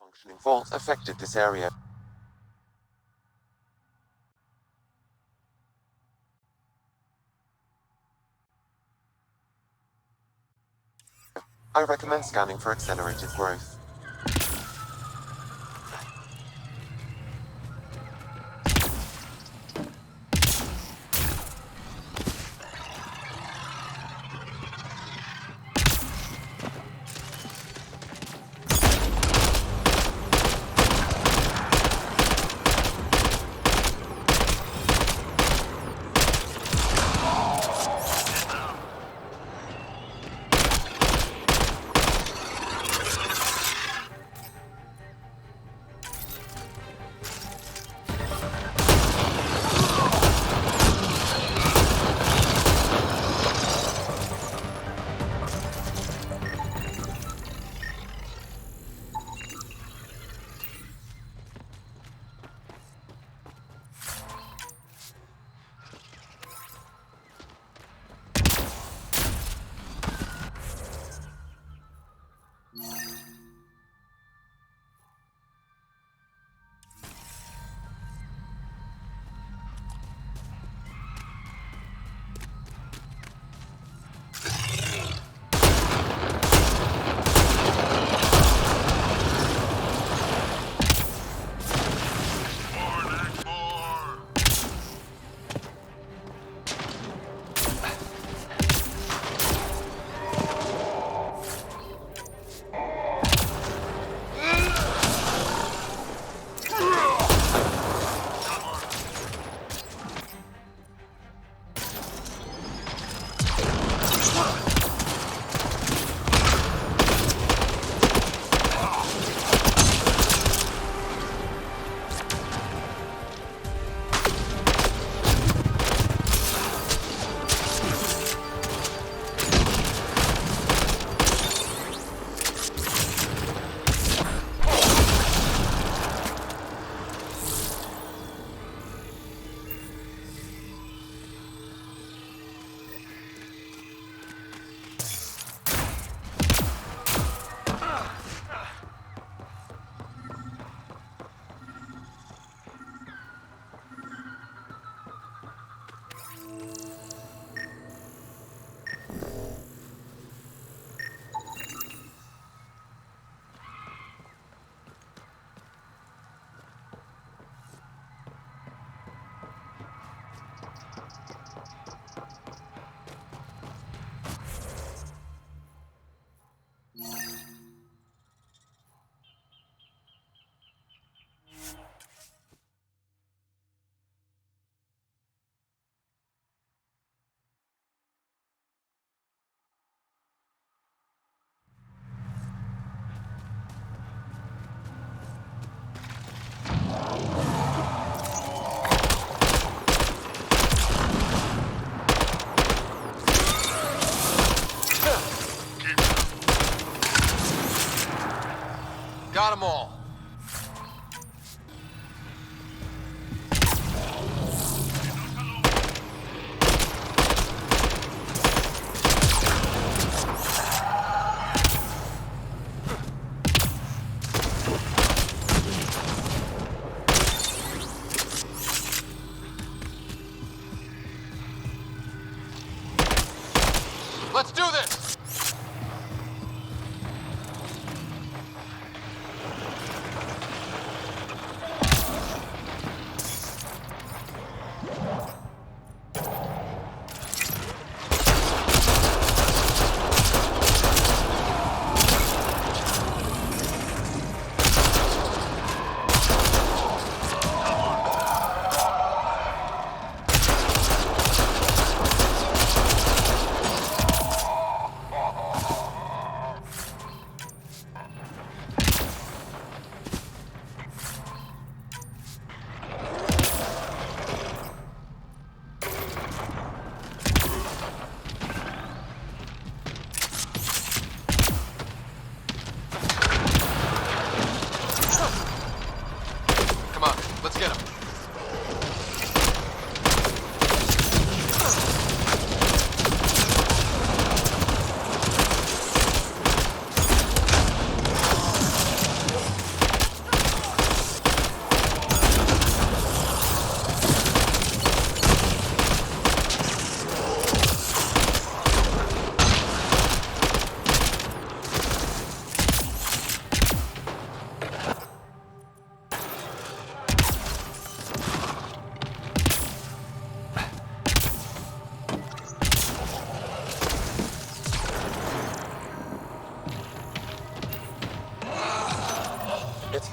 Functioning faults affected this area. I recommend scanning for accelerated growth.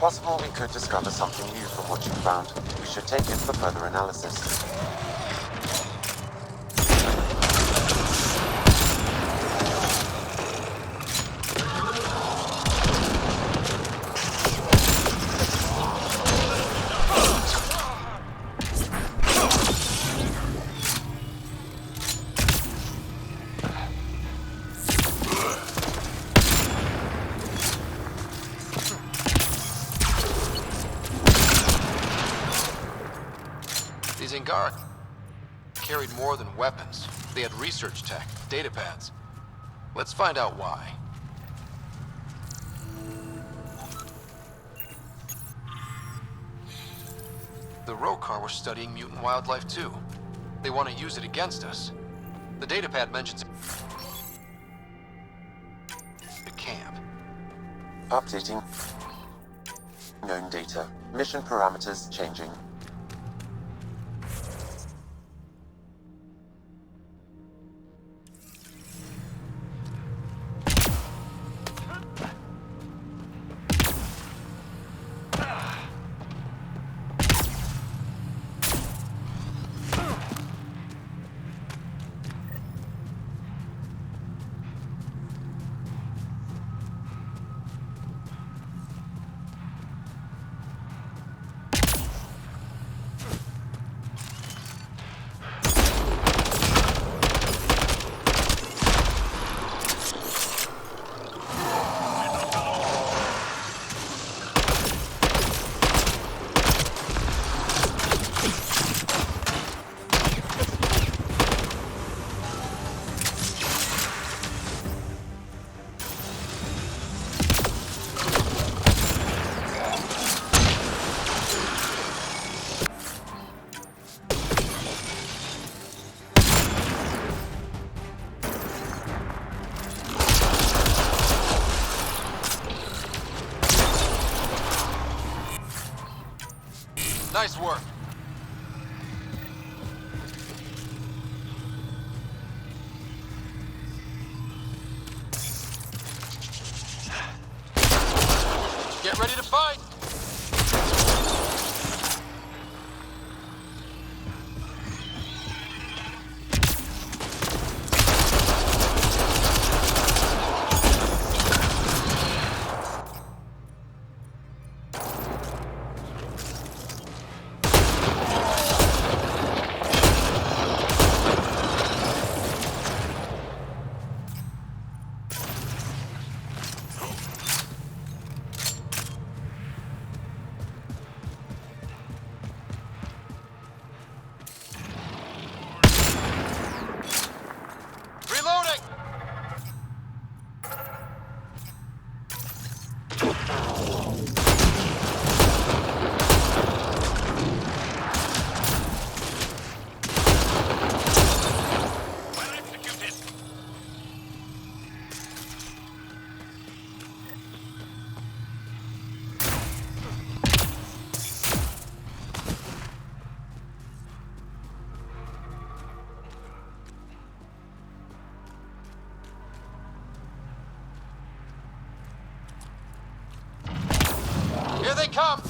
possible we could discover something new from what you found. We should take it for further analysis. These Angara carried more than weapons. They had research tech, data pads. Let's find out why. The Rokar were studying mutant wildlife too. They want to use it against us. The datapad mentions the camp. Updating known data. Mission parameters changing. Nice work. Get ready to fight! Reloading! Well executed. Here they come!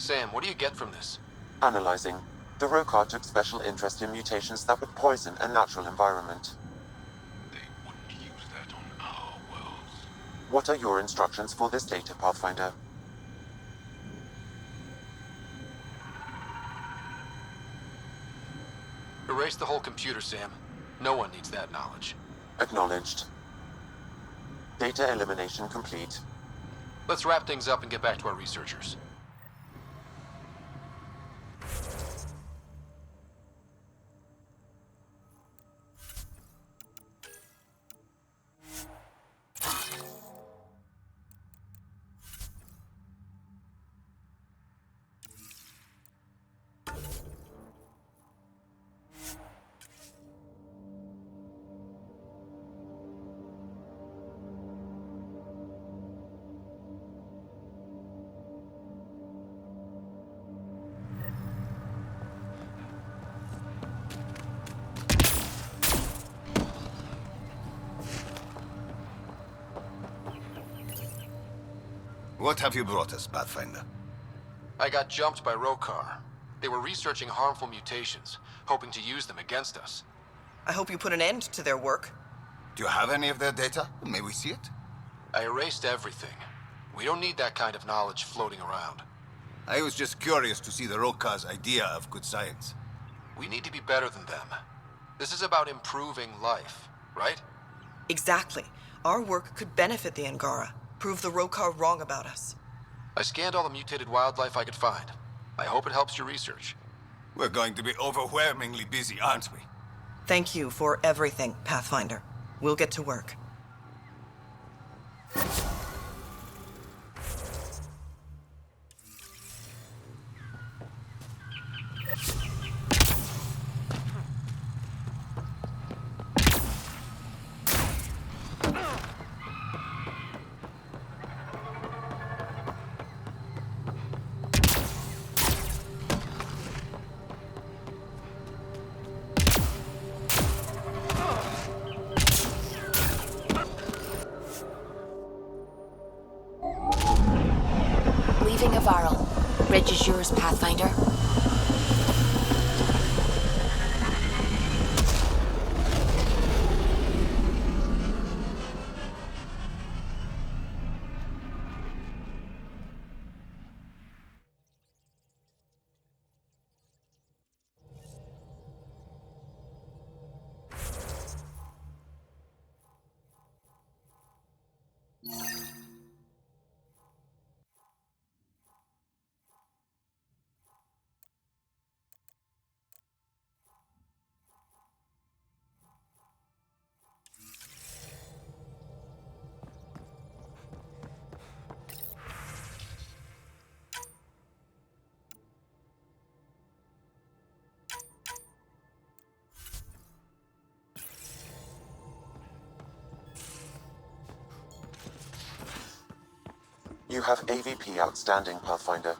Sam, what do you get from this? Analyzing. The Rokar took special interest in mutations that would poison a natural environment. They wouldn't use that on our worlds. What are your instructions for this data, Pathfinder? Erase the whole computer, Sam. No one needs that knowledge. Acknowledged. Data elimination complete. Let's wrap things up and get back to our researchers. What have you brought us, Pathfinder? I got jumped by Rokar. They were researching harmful mutations, hoping to use them against us. I hope you put an end to their work. Do you have any of their data? May we see it? I erased everything. We don't need that kind of knowledge floating around. I was just curious to see the Rokar's idea of good science. We need to be better than them. This is about improving life, right? Exactly. Our work could benefit the Angara. Prove the Rokar wrong about us. I scanned all the mutated wildlife I could find. I hope it helps your research. We're going to be overwhelmingly busy, aren't we? Thank you for everything, Pathfinder. We'll get to work. Leaving a Varl. Bridge is yours, Pathfinder. You have AVP outstanding, Pathfinder.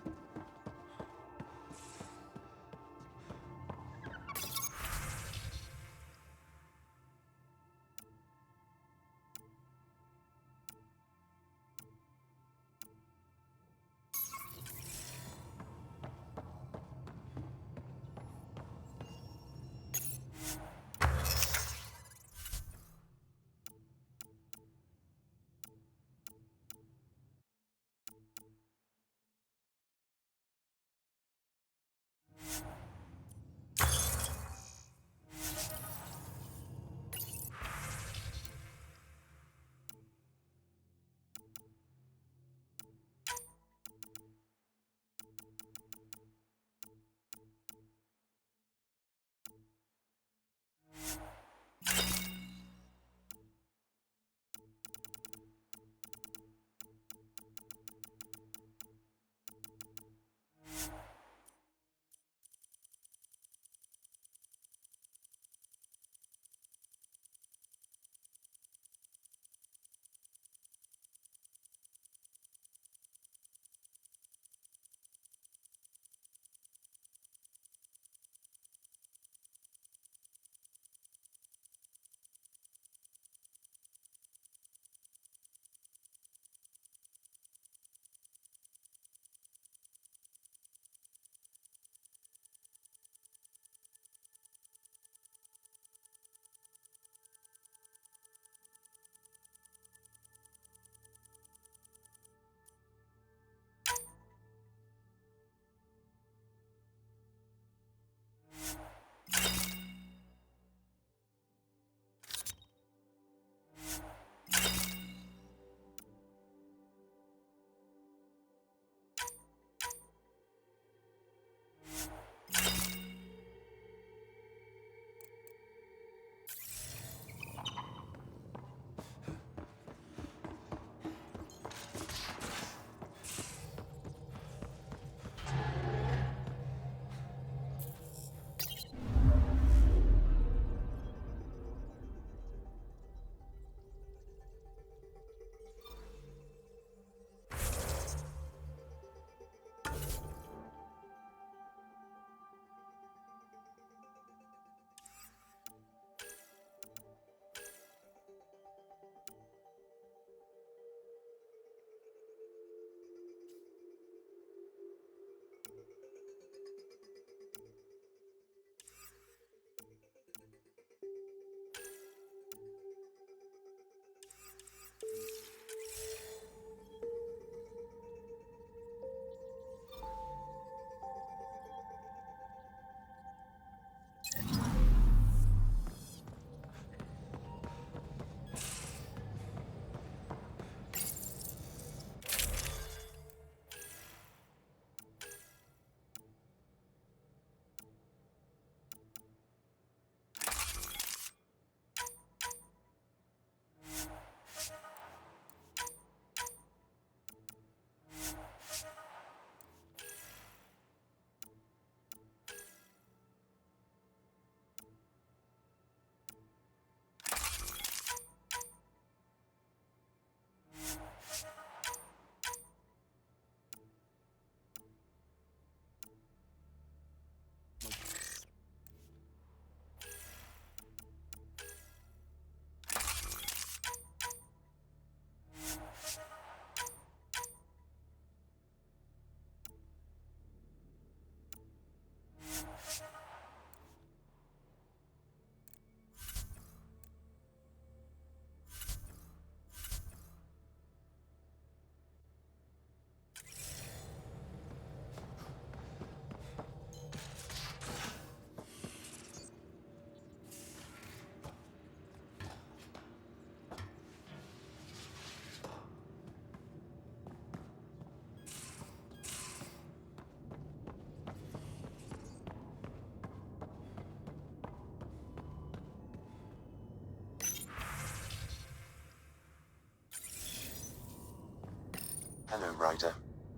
Hello, Ryder.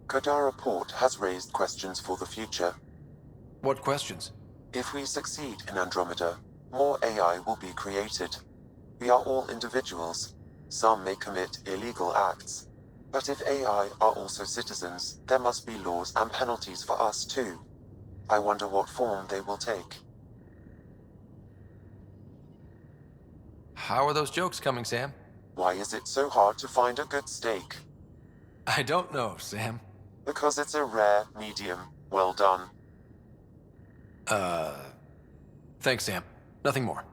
Kodara Port has raised questions for the future. What questions? If we succeed in Andromeda, more AI will be created. We are all individuals. Some may commit illegal acts. But if AI are also citizens, there must be laws and penalties for us too. I wonder what form they will take. How are those jokes coming, Sam? Why is it so hard to find a good steak? I don't know, Sam. Because it's a rare, medium, well done. Thanks, Sam. Nothing more.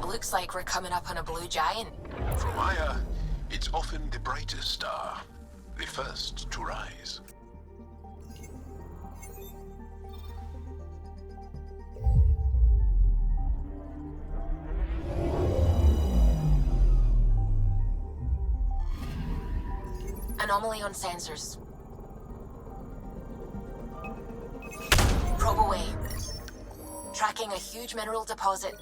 Looks like we're coming up on a blue giant. From Aya, it's often the brightest star, the first to rise. Anomaly on sensors. Probe away. Tracking a huge mineral deposit.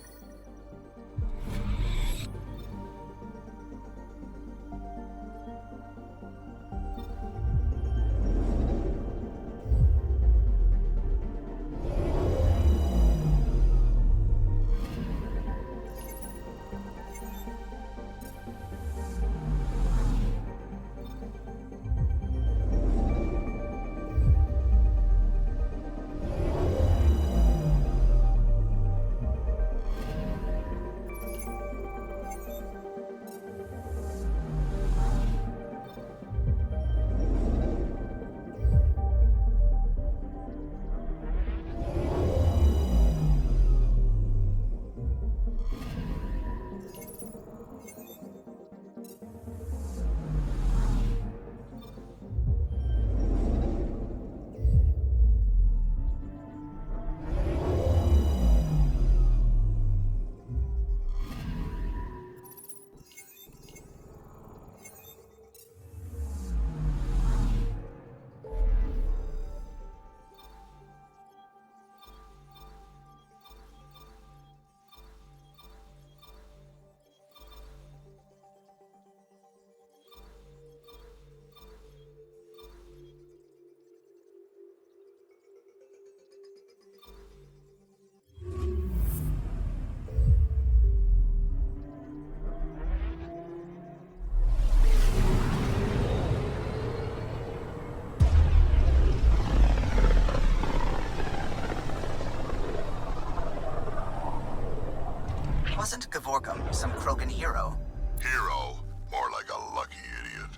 Wasn't Gavorkum some Krogan hero? Hero, more like a lucky idiot.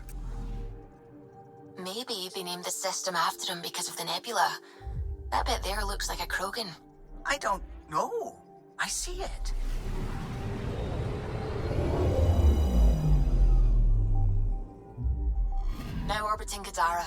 Maybe they named the system after him because of the nebula. That bit there looks like a Krogan. I don't know. I see it. Now orbiting Kadara.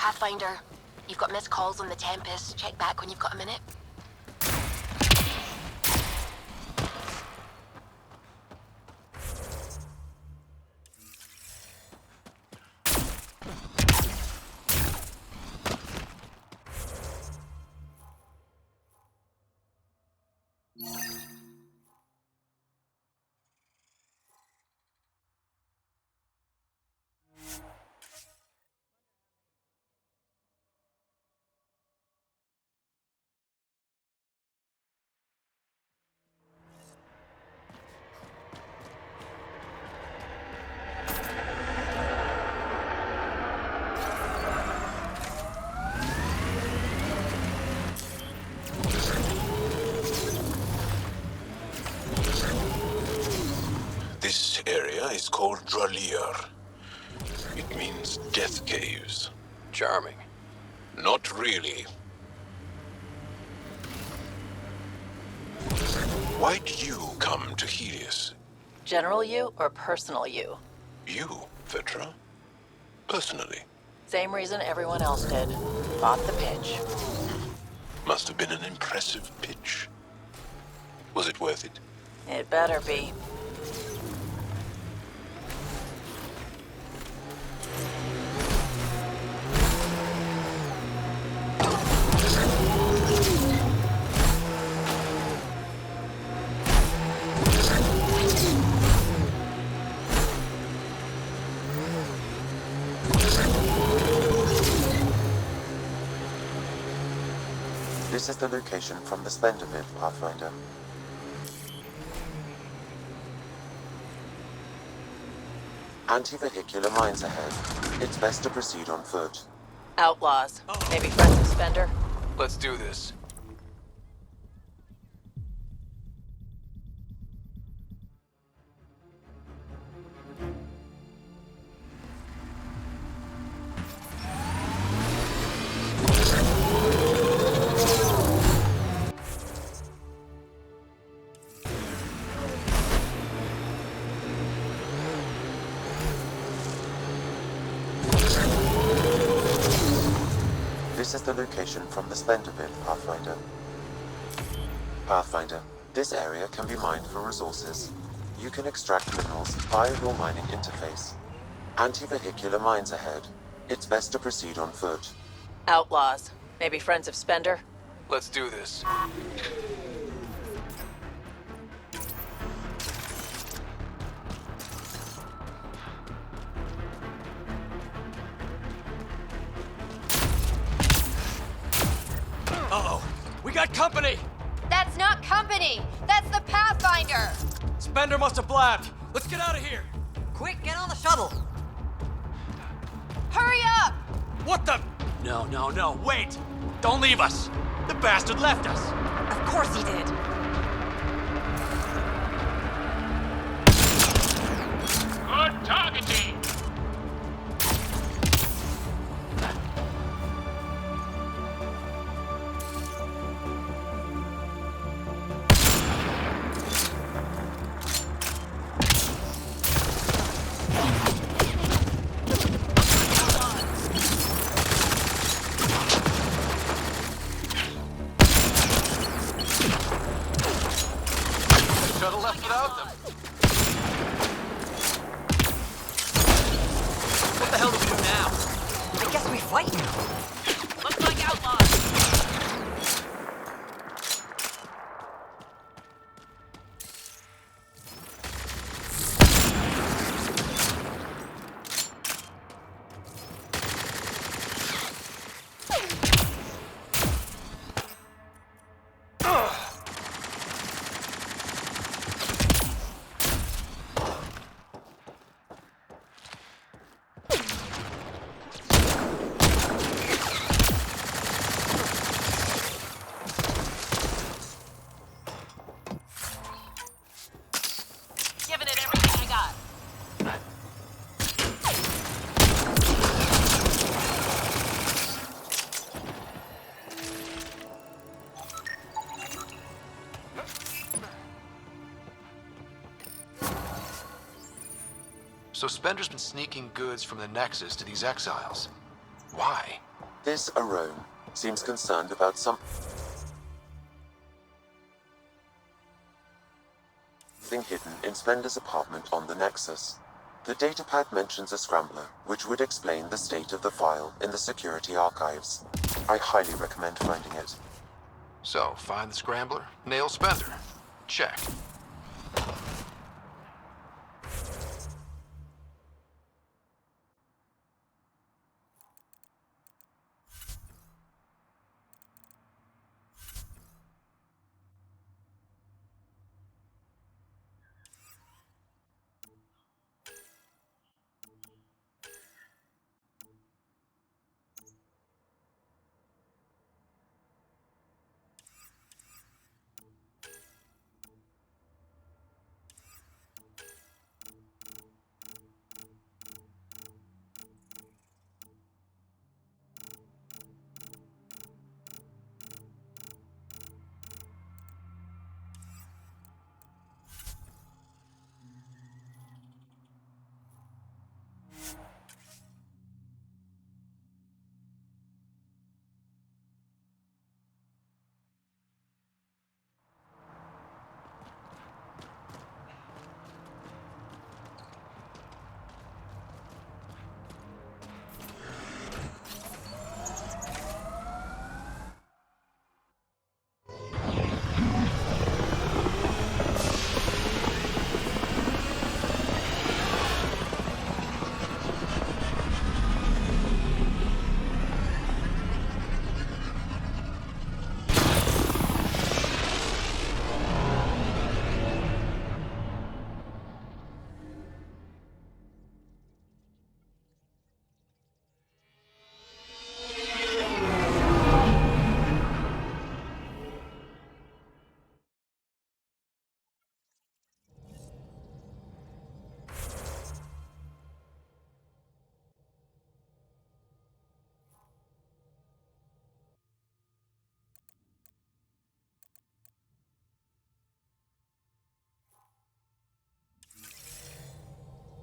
Pathfinder. You've got missed calls on the Tempest. Check back when you've got a minute. This area is called Dralier. It means death caves. Charming. Not really. Why did you come to Helios? General you or personal you? You, Vetra? Personally. Same reason everyone else did. Bought the pitch. Must have been an impressive pitch. Was it worth it? It better be. This is the location from the Splendor Bit, Pathfinder. Anti-vehicular mines ahead. It's best to proceed on foot. Outlaws. Maybe friends of Spender? Let's do this. This is the location from the Splendor Bit, Pathfinder. Pathfinder, this area can be mined for resources. You can extract minerals via your mining interface. Anti-vehicular mines ahead. It's best to proceed on foot. Outlaws. Maybe friends of Spender? Let's do this. Uh-oh! We got company! That's not company! That's the Pathfinder! Spender must have blabbed. Let's get out of here! Quick, get on the shuttle. Hurry up! What the? No, wait! Don't leave us! The bastard left us! Of course he did. Good targeting! Shuttle left without them. What the hell do we do now? I guess we fight now. Looks like outlaws! Giving it everything I got. So Spender's been sneaking goods from the Nexus to these exiles. Why? This Arone seems concerned about something hidden in Spender's apartment on the Nexus. The datapad mentions a scrambler, which would explain the state of the file in the security archives. I highly recommend finding it. So, find the scrambler, nail Spender. Check.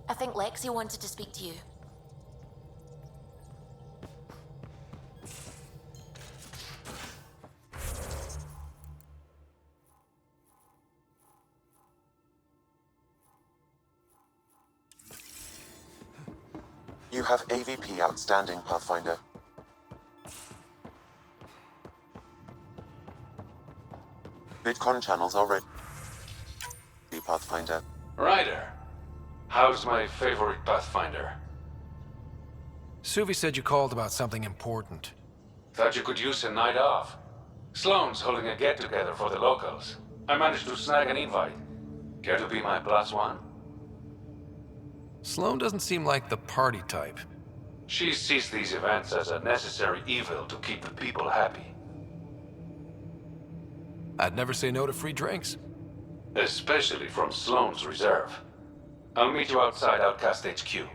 I think Lexi wanted to speak to you. You have AVP outstanding, Pathfinder. Bitcon channels are ready, Pathfinder. Ryder, how's my favorite Pathfinder? Suvi said you called about something important. Thought you could use a night off. Sloane's holding a get-together for the locals. I managed to snag an invite. Care to be my +1? Sloane doesn't seem like the party type. She sees these events as a necessary evil to keep the people happy. I'd never say no to free drinks. Especially from Sloane's reserve. I'll meet you outside Outcast HQ.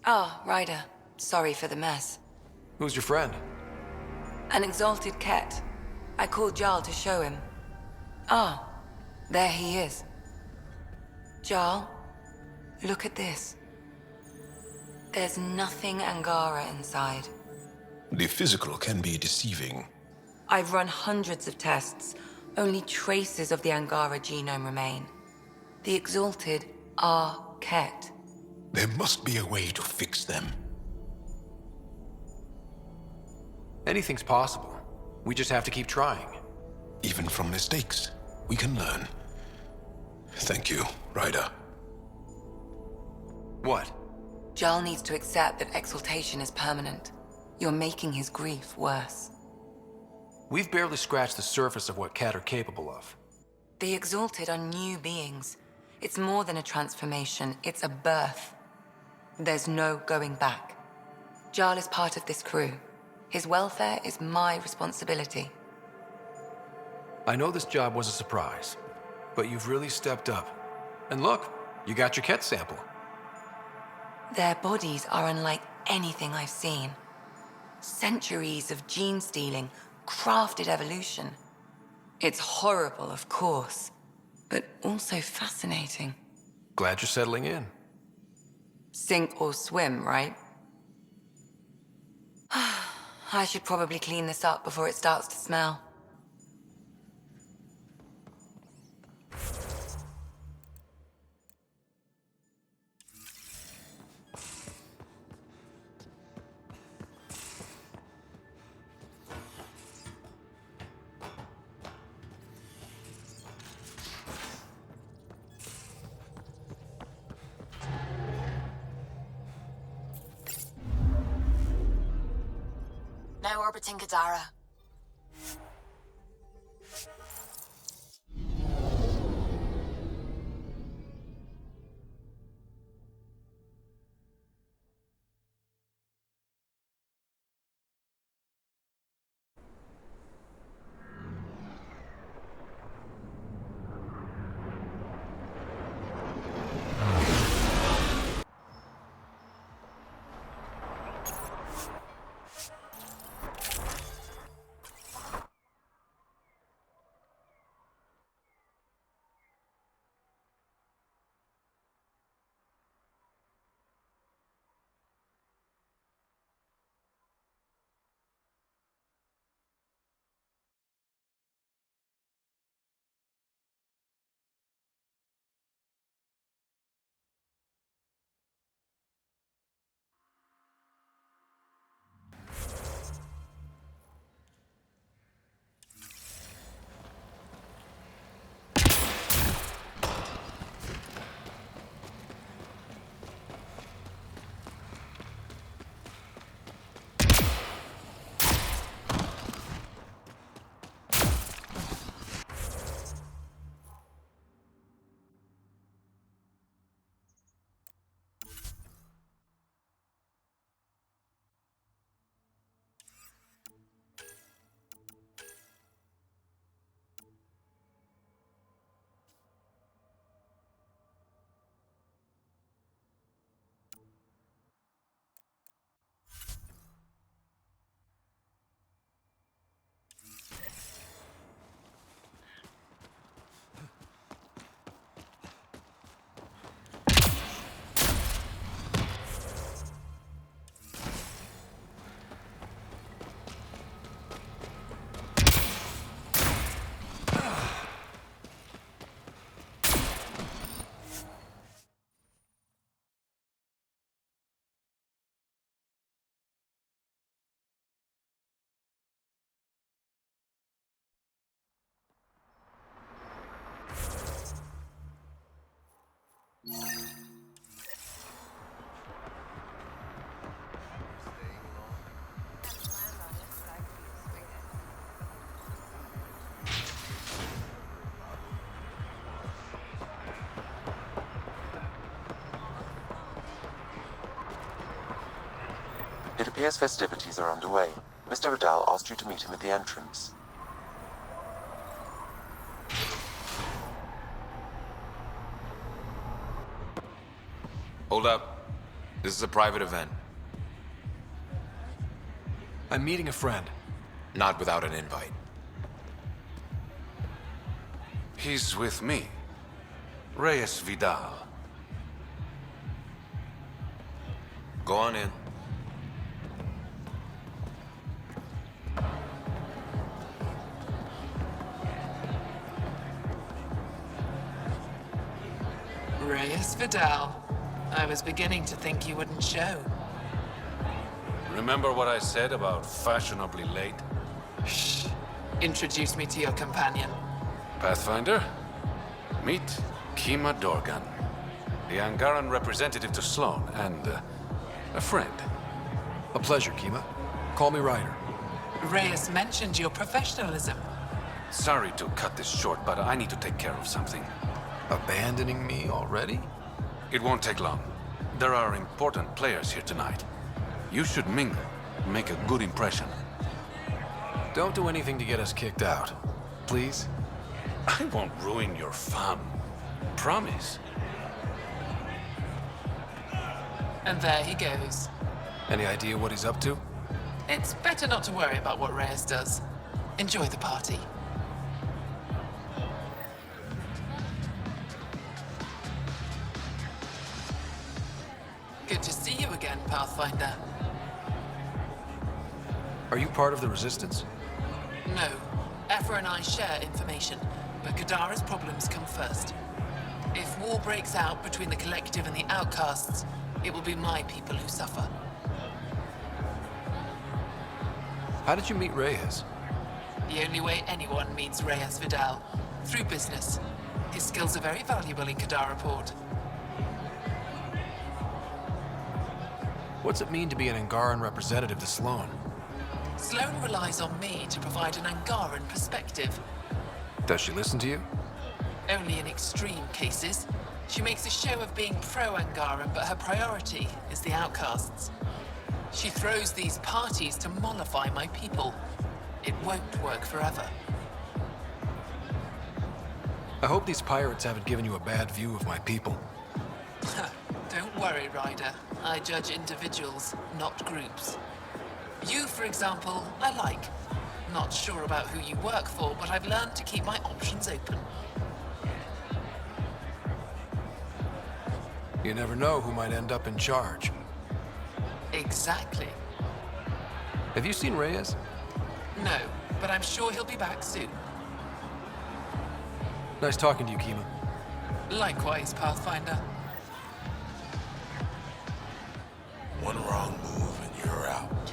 Ah, Ryder. Sorry for the mess. Who's your friend? An exalted cat. I called Jarl to show him. Ah, there he is. Jarl, look at this. There's nothing Angara inside. The physical can be deceiving. I've run hundreds of tests. Only traces of the Angara genome remain. The exalted are Ket. There must be a way to fix them. Anything's possible. We just have to keep trying. Even from mistakes, we can learn. Thank you, Ryder. What? Jarl needs to accept that exaltation is permanent. You're making his grief worse. We've barely scratched the surface of what Cat are capable of. The Exalted are new beings. It's more than a transformation, it's a birth. There's no going back. Jarl is part of this crew. His welfare is my responsibility. I know this job was a surprise, but you've really stepped up. And look, you got your Ket sample. Their bodies are unlike anything I've seen. Centuries of gene stealing, crafted evolution. It's horrible, of course, but also fascinating. Glad you're settling in. Sink or swim, right? I should probably clean this up before it starts to smell. Now orbiting Gadara. It appears festivities are underway. Mr. Vidal asked you to meet him at the entrance. Hold up. This is a private event. I'm meeting a friend. Not without an invite. He's with me. Reyes Vidal. Go on in. Reyes Vidal. I was beginning to think you wouldn't show. Remember what I said about fashionably late? Shh. Introduce me to your companion. Pathfinder, meet Kima Dorgan. The Angaran representative to Sloan, and a friend. A pleasure, Kima. Call me Ryder. Reyes mentioned your professionalism. Sorry to cut this short, but I need to take care of something. Abandoning me already? It won't take long. There are important players here tonight. You should mingle, make a good impression. Don't do anything to get us kicked out. Please? I won't ruin your fun. Promise. And there he goes. Any idea what he's up to? It's better not to worry about what Reyes does. Enjoy the party. Good to see you again, Pathfinder. Are you part of the Resistance? No. Efra and I share information, but Kadara's problems come first. If war breaks out between the Collective and the Outcasts, it will be my people who suffer. How did you meet Reyes? The only way anyone meets Reyes Vidal. Through business. His skills are very valuable in Kadara Port. What's it mean to be an Angaran representative to Sloan? Sloan relies on me to provide an Angaran perspective. Does she listen to you? Only in extreme cases. She makes a show of being pro-Angaran, but her priority is the Outcasts. She throws these parties to mollify my people. It won't work forever. I hope these pirates haven't given you a bad view of my people. Don't worry, Ryder. I judge individuals, not groups. You, for example, I like. Not sure about who you work for, but I've learned to keep my options open. You never know who might end up in charge. Exactly. Have you seen Reyes? No, but I'm sure he'll be back soon. Nice talking to you, Kima. Likewise, Pathfinder. One wrong move and you're out.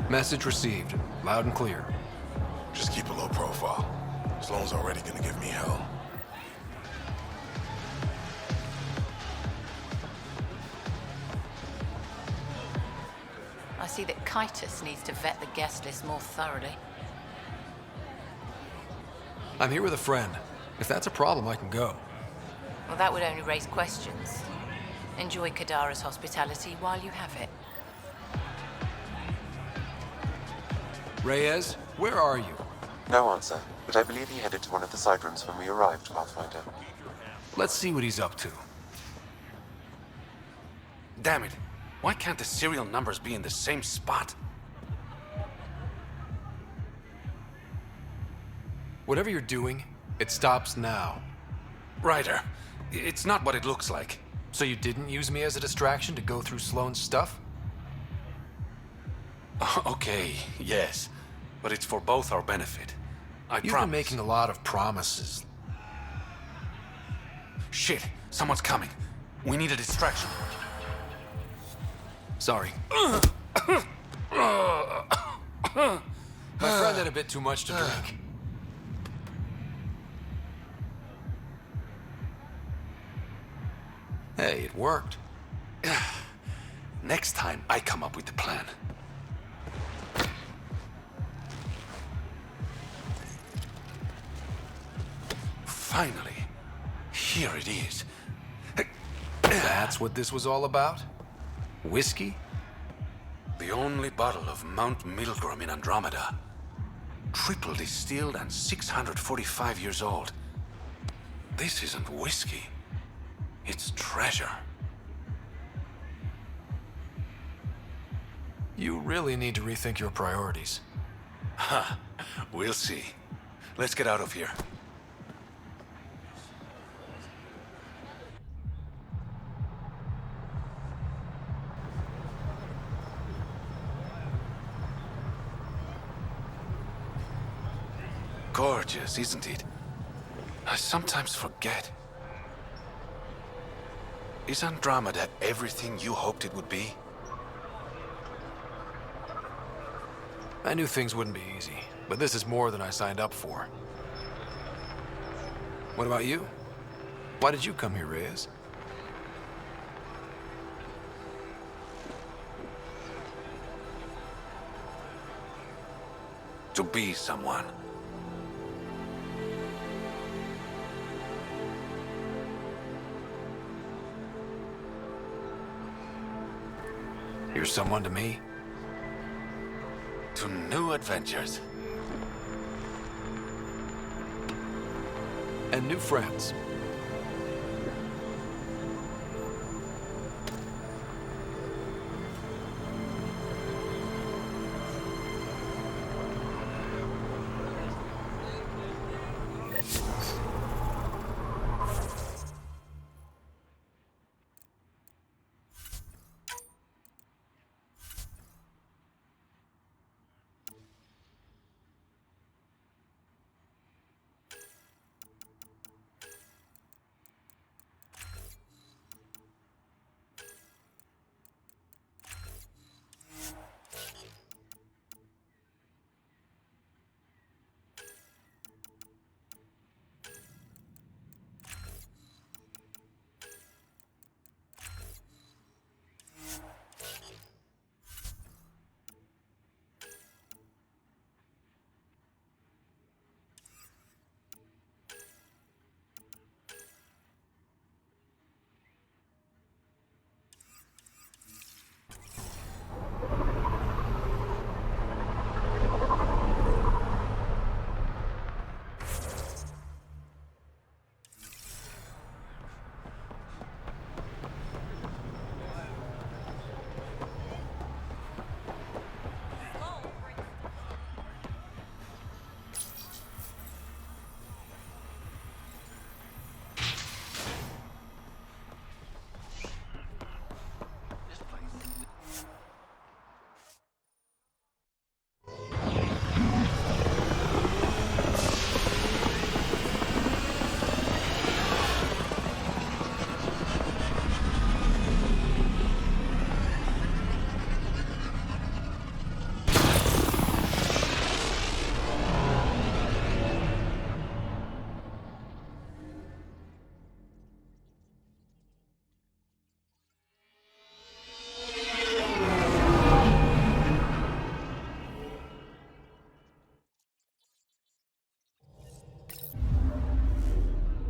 Message received. Loud and clear. Just keep a low profile. Sloan's already gonna give me hell. I see that Kitus needs to vet the guest list more thoroughly. I'm here with a friend. If that's a problem, I can go. Well, that would only raise questions. Enjoy Kadara's hospitality while you have it. Reyes, where are you? No answer, but I believe he headed to one of the side rooms when we arrived, Pathfinder. Let's see what he's up to. Damn it. Why can't the serial numbers be in the same spot? Whatever you're doing, it stops now. Ryder, it's not what it looks like. So you didn't use me as a distraction to go through Sloan's stuff? Okay, yes. But it's for both our benefit. You've been making a lot of promises. Shit, someone's coming. We need a distraction. Sorry. My friend had a bit too much to drink. Hey, it worked. Next time, I come up with the plan. Finally, here it is. That's what this was all about? Whiskey? The only bottle of Mount Milgram in Andromeda. Triple distilled and 645 years old. This isn't whiskey. It's treasure. You really need to rethink your priorities. Huh. We'll see. Let's get out of here. Gorgeous, isn't it? I sometimes forget. Is Andromeda everything you hoped it would be? I knew things wouldn't be easy, but this is more than I signed up for. What about you? Why did you come here, Reyes? To be someone. You're someone to me? To new adventures. And new friends.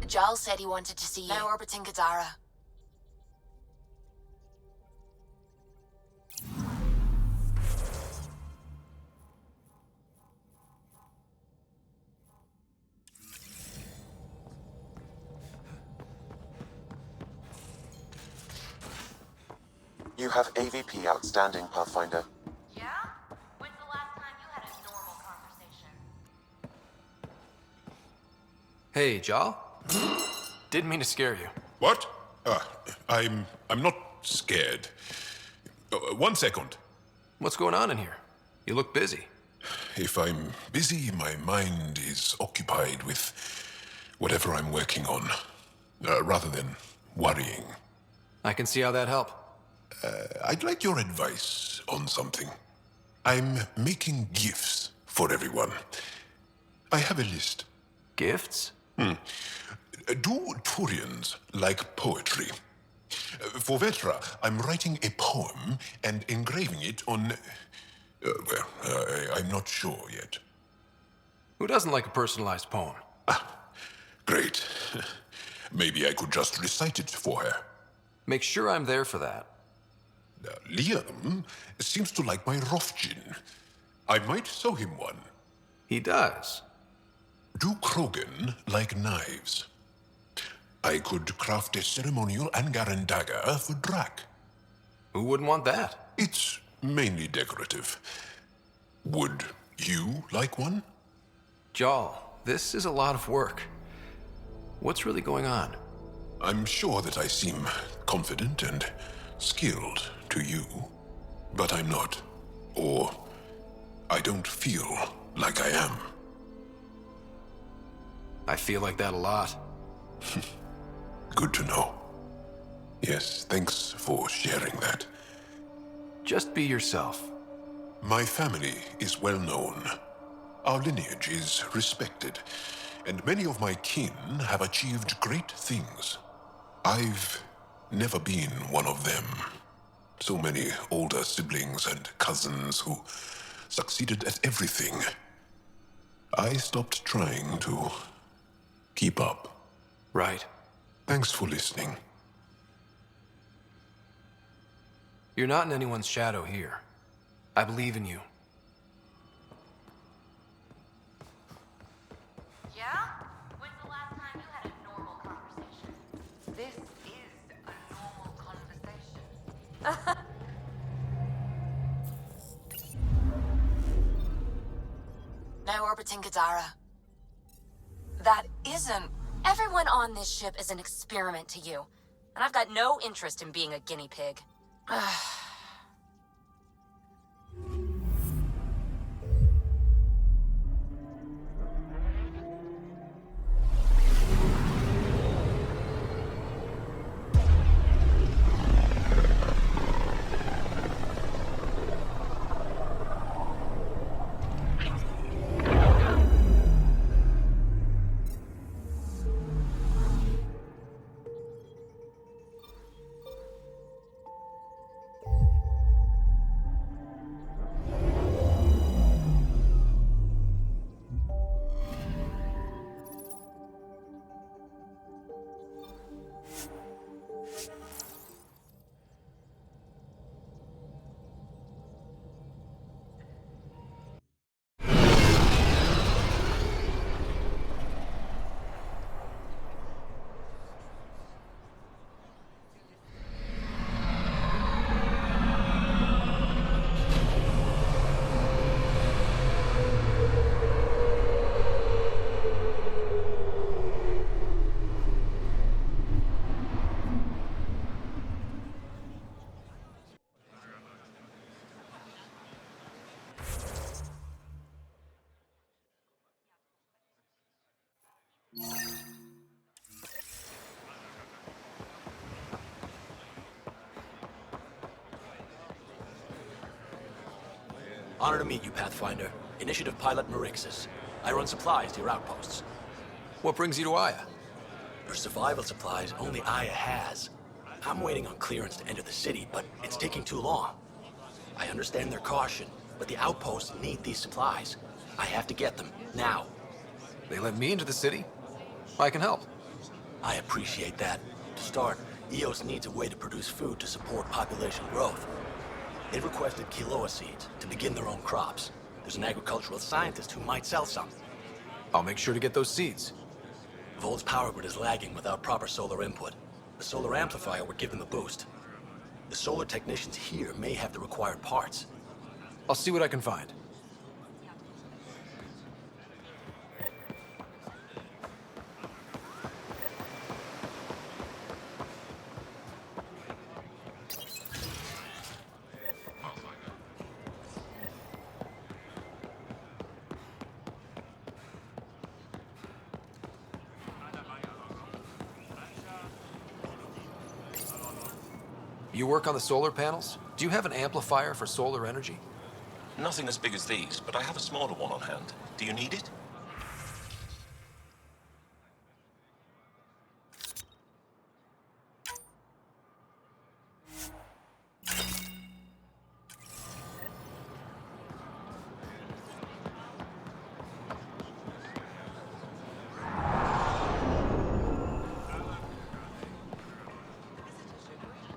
Giles said he wanted to see you. Now orbiting Kadara. You have AVP outstanding, Pathfinder. Yeah? When's the last time you had a normal conversation? Hey, Jal? Didn't mean to scare you. What? I'm not scared. 1 second. What's going on in here? You look busy. If I'm busy, my mind is occupied with whatever I'm working on, rather than worrying. I can see how that helped. I'd like your advice on something. I'm making gifts for everyone. I have a list. Gifts? Do Turians like poetry? For Vetra, I'm writing a poem and engraving it on... I'm not sure yet. Who doesn't like a personalized poem? Great. Maybe I could just recite it for her. Make sure I'm there for that. Liam seems to like my Rofgin. I might sew him one. He does. Do Krogan like knives? I could craft a ceremonial Angaran dagger for Drac. Who wouldn't want that? It's mainly decorative. Would you like one? Jal, this is a lot of work. What's really going on? I'm sure that I seem confident and skilled to you, but I'm not. Or I don't feel like I am. I feel like that a lot. Good to know. Yes, thanks for sharing that. Just be yourself. My family is well known. Our lineage is respected. and many of my kin have achieved great things. I've never been one of them. So many older siblings and cousins who succeeded at everything. I stopped trying to keep up. Right. Thanks for listening. You're not in anyone's shadow here. I believe in you. Yeah? When's the last time you had a normal conversation? This is a normal conversation. No orbiting Kadara. That isn't... Everyone on this ship is an experiment to you, and I've got no interest in being a guinea pig. Honor to meet you, Pathfinder. Initiative Pilot Marixus. I run supplies to your outposts. What brings you to Aya? For survival supplies, only Aya has. I'm waiting on clearance to enter the city, but it's taking too long. I understand their caution, but the outposts need these supplies. I have to get them, now. They let me into the city? I can help. I appreciate that. To start, EOS needs a way to produce food to support population growth. They requested quinoa seeds to begin their own crops. There's an agricultural scientist who might sell some. I'll make sure to get those seeds. Volt's power grid is lagging without proper solar input. The solar amplifier would give them a boost. The solar technicians here may have the required parts. I'll see what I can find. You work on the solar panels? Do you have an amplifier for solar energy? Nothing as big as these, but I have a smaller one on hand. Do you need it?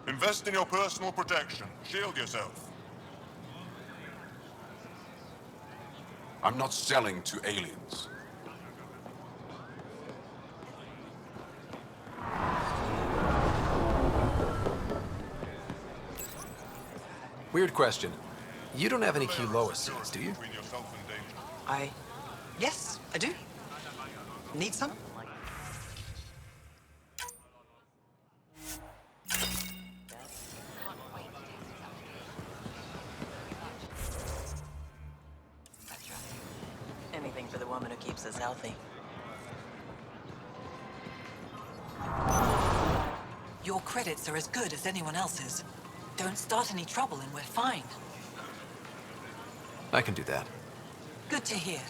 Invest in your personal protection. Shield yourself. I'm not selling to aliens. Weird question. You don't have any quinoa seeds, do you? Yes, I do. Need some? Anything for the woman who keeps us healthy. Your credits are as good as anyone else's. Don't start any trouble and we're fine. I can do that. Good to hear.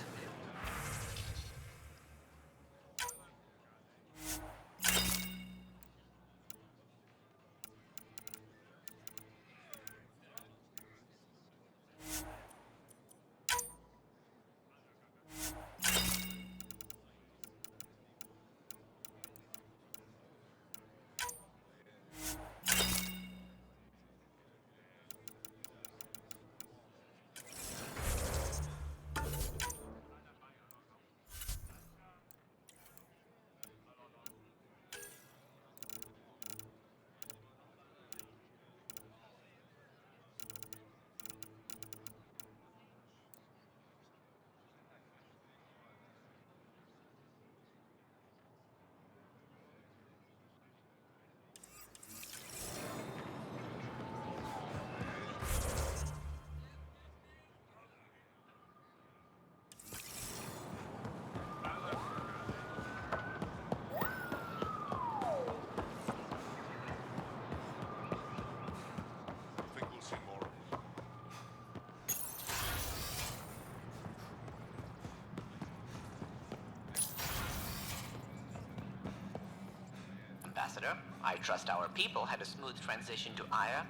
I trust our people had a smooth transition to Aya.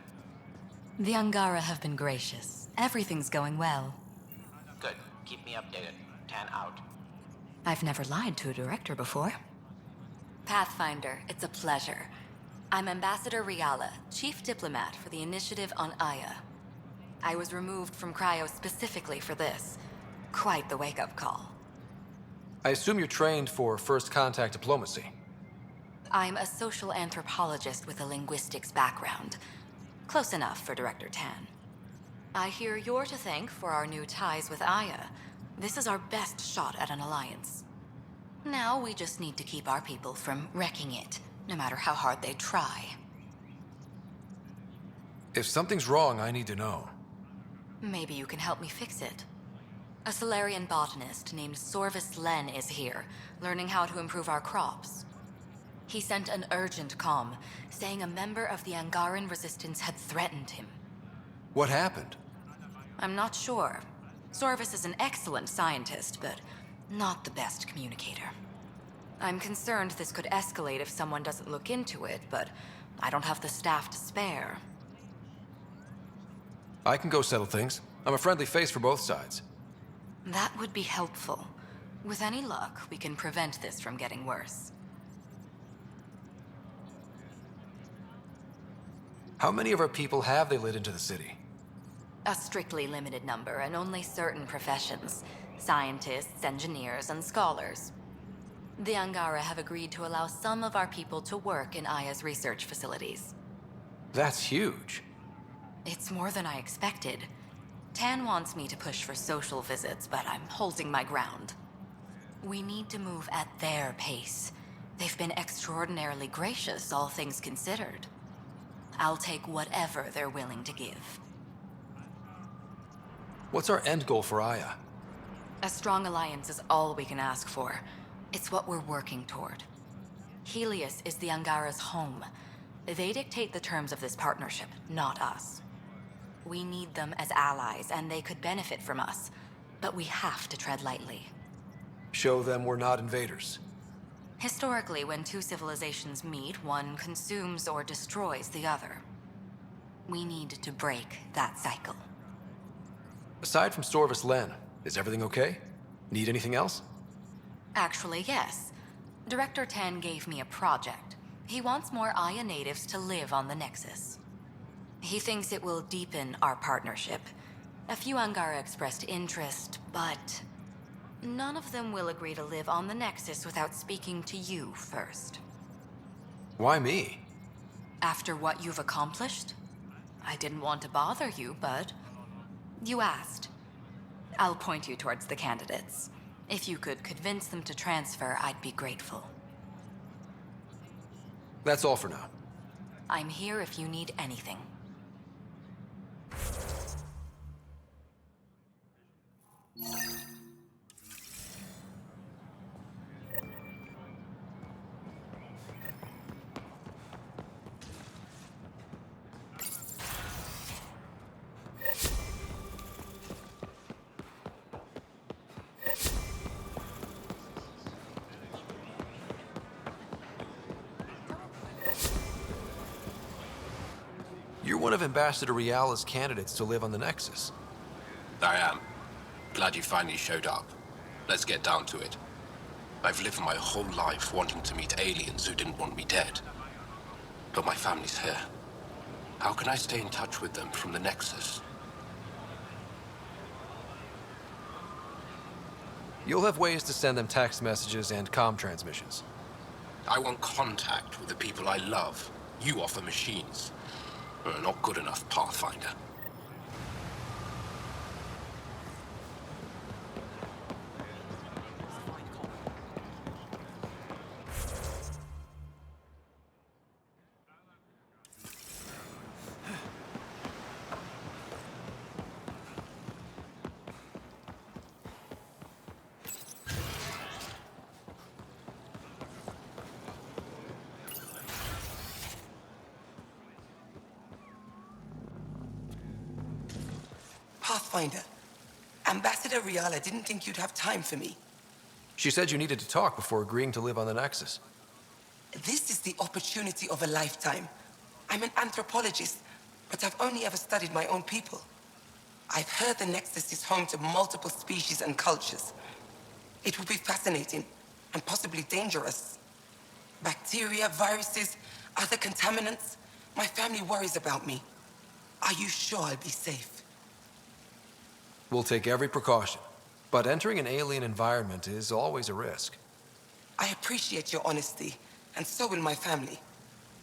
The Angara have been gracious. Everything's going well. Good. Keep me updated. 10 out. I've never lied to a director before. Pathfinder, it's a pleasure. I'm Ambassador Riala, Chief Diplomat for the Initiative on Aya. I was removed from Cryo specifically for this. Quite the wake-up call. I assume you're trained for first contact diplomacy. I'm a social anthropologist with a linguistics background. Close enough for Director Tan. I hear you're to thank for our new ties with Aya. This is our best shot at an alliance. Now we just need to keep our people from wrecking it, no matter how hard they try. If something's wrong, I need to know. Maybe you can help me fix it. A Solarian botanist named Sorvis Len is here, learning how to improve our crops. He sent an urgent comm, saying a member of the Angaran resistance had threatened him. What happened? I'm not sure. Sorvis is an excellent scientist, but not the best communicator. I'm concerned this could escalate if someone doesn't look into it, but I don't have the staff to spare. I can go settle things. I'm a friendly face for both sides. That would be helpful. With any luck, we can prevent this from getting worse. How many of our people have they let into the city? A strictly limited number, and only certain professions. Scientists, engineers, and scholars. The Angara have agreed to allow some of our people to work in Aya's research facilities. That's huge. It's more than I expected. Tan wants me to push for social visits, but I'm holding my ground. We need to move at their pace. They've been extraordinarily gracious, all things considered. I'll take whatever they're willing to give. What's our end goal for Aya? A strong alliance is all we can ask for. It's what we're working toward. Helios is the Angara's home. They dictate the terms of this partnership, not us. We need them as allies, and they could benefit from us. But we have to tread lightly. Show them we're not invaders. Historically, when two civilizations meet, one consumes or destroys the other. We need to break that cycle. Aside from Sorvis Len, is everything okay? Need anything else? Actually, yes. Director Tan gave me a project. He wants more Aya natives to live on the Nexus. He thinks it will deepen our partnership. A few Angara expressed interest, but none of them will agree to live on the Nexus without speaking to you first. Why me? After what you've accomplished? I didn't want to bother you, but you asked. I'll point you towards the candidates. If you could convince them to transfer, I'd be grateful. That's all for now. I'm here if you need anything. You're one of Ambassador Riala's candidates to live on the Nexus. I am. Glad you finally showed up. Let's get down to it. I've lived my whole life wanting to meet aliens who didn't want me dead. But my family's here. How can I stay in touch with them from the Nexus? You'll have ways to send them text messages and comm transmissions. I want contact with the people I love. You offer machines. Not good enough, Pathfinder. Pathfinder, Ambassador Riala didn't think you'd have time for me. She said you needed to talk before agreeing to live on the Nexus. This is the opportunity of a lifetime. I'm an anthropologist, but I've only ever studied my own people. I've heard the Nexus is home to multiple species and cultures. It will be fascinating and possibly dangerous. Bacteria, viruses, other contaminants. My family worries about me. Are you sure I'll be safe? We'll take every precaution, but entering an alien environment is always a risk. I appreciate your honesty, and so will my family.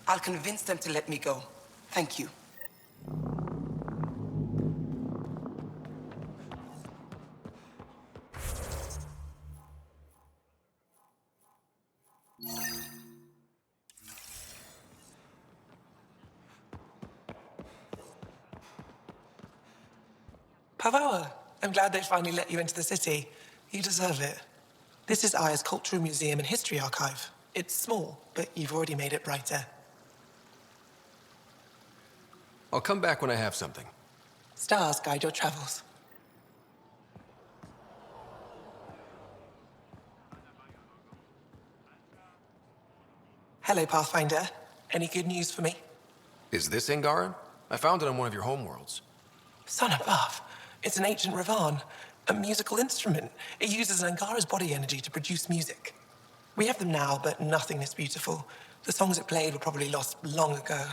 I'll convince them to let me go. Thank you. Pavoa, I'm glad they finally let you into the city. You deserve it. This is Aya's Cultural Museum and History Archive. It's small, but you've already made it brighter. I'll come back when I have something. Stars guide your travels. Hello, Pathfinder. Any good news for me? Is this Angaran? I found it on one of your homeworlds. Son above. It's an ancient Ravan, a musical instrument. It uses Angara's body energy to produce music. We have them now, but nothing is beautiful. The songs it played were probably lost long ago.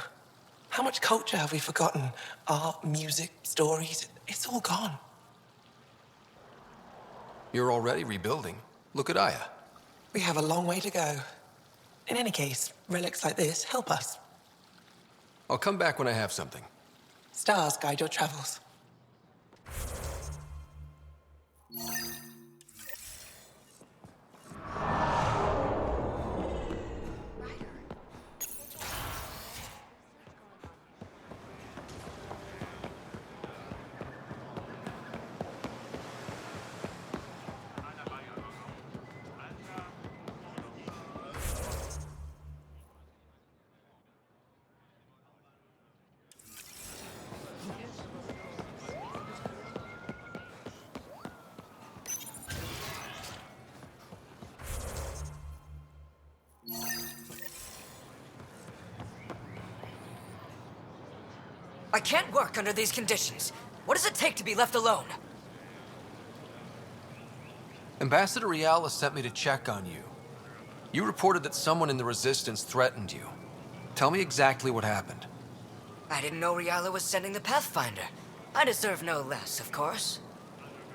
How much culture have we forgotten? Art, music, stories, it's all gone. You're already rebuilding. Look at Aya. We have a long way to go. In any case, relics like this help us. I'll come back when I have something. Stars guide your travels. I can't work under these conditions. What does it take to be left alone? Ambassador Riala sent me to check on you. You reported that someone in the Resistance threatened you. Tell me exactly what happened. I didn't know Riala was sending the Pathfinder. I deserve no less, of course.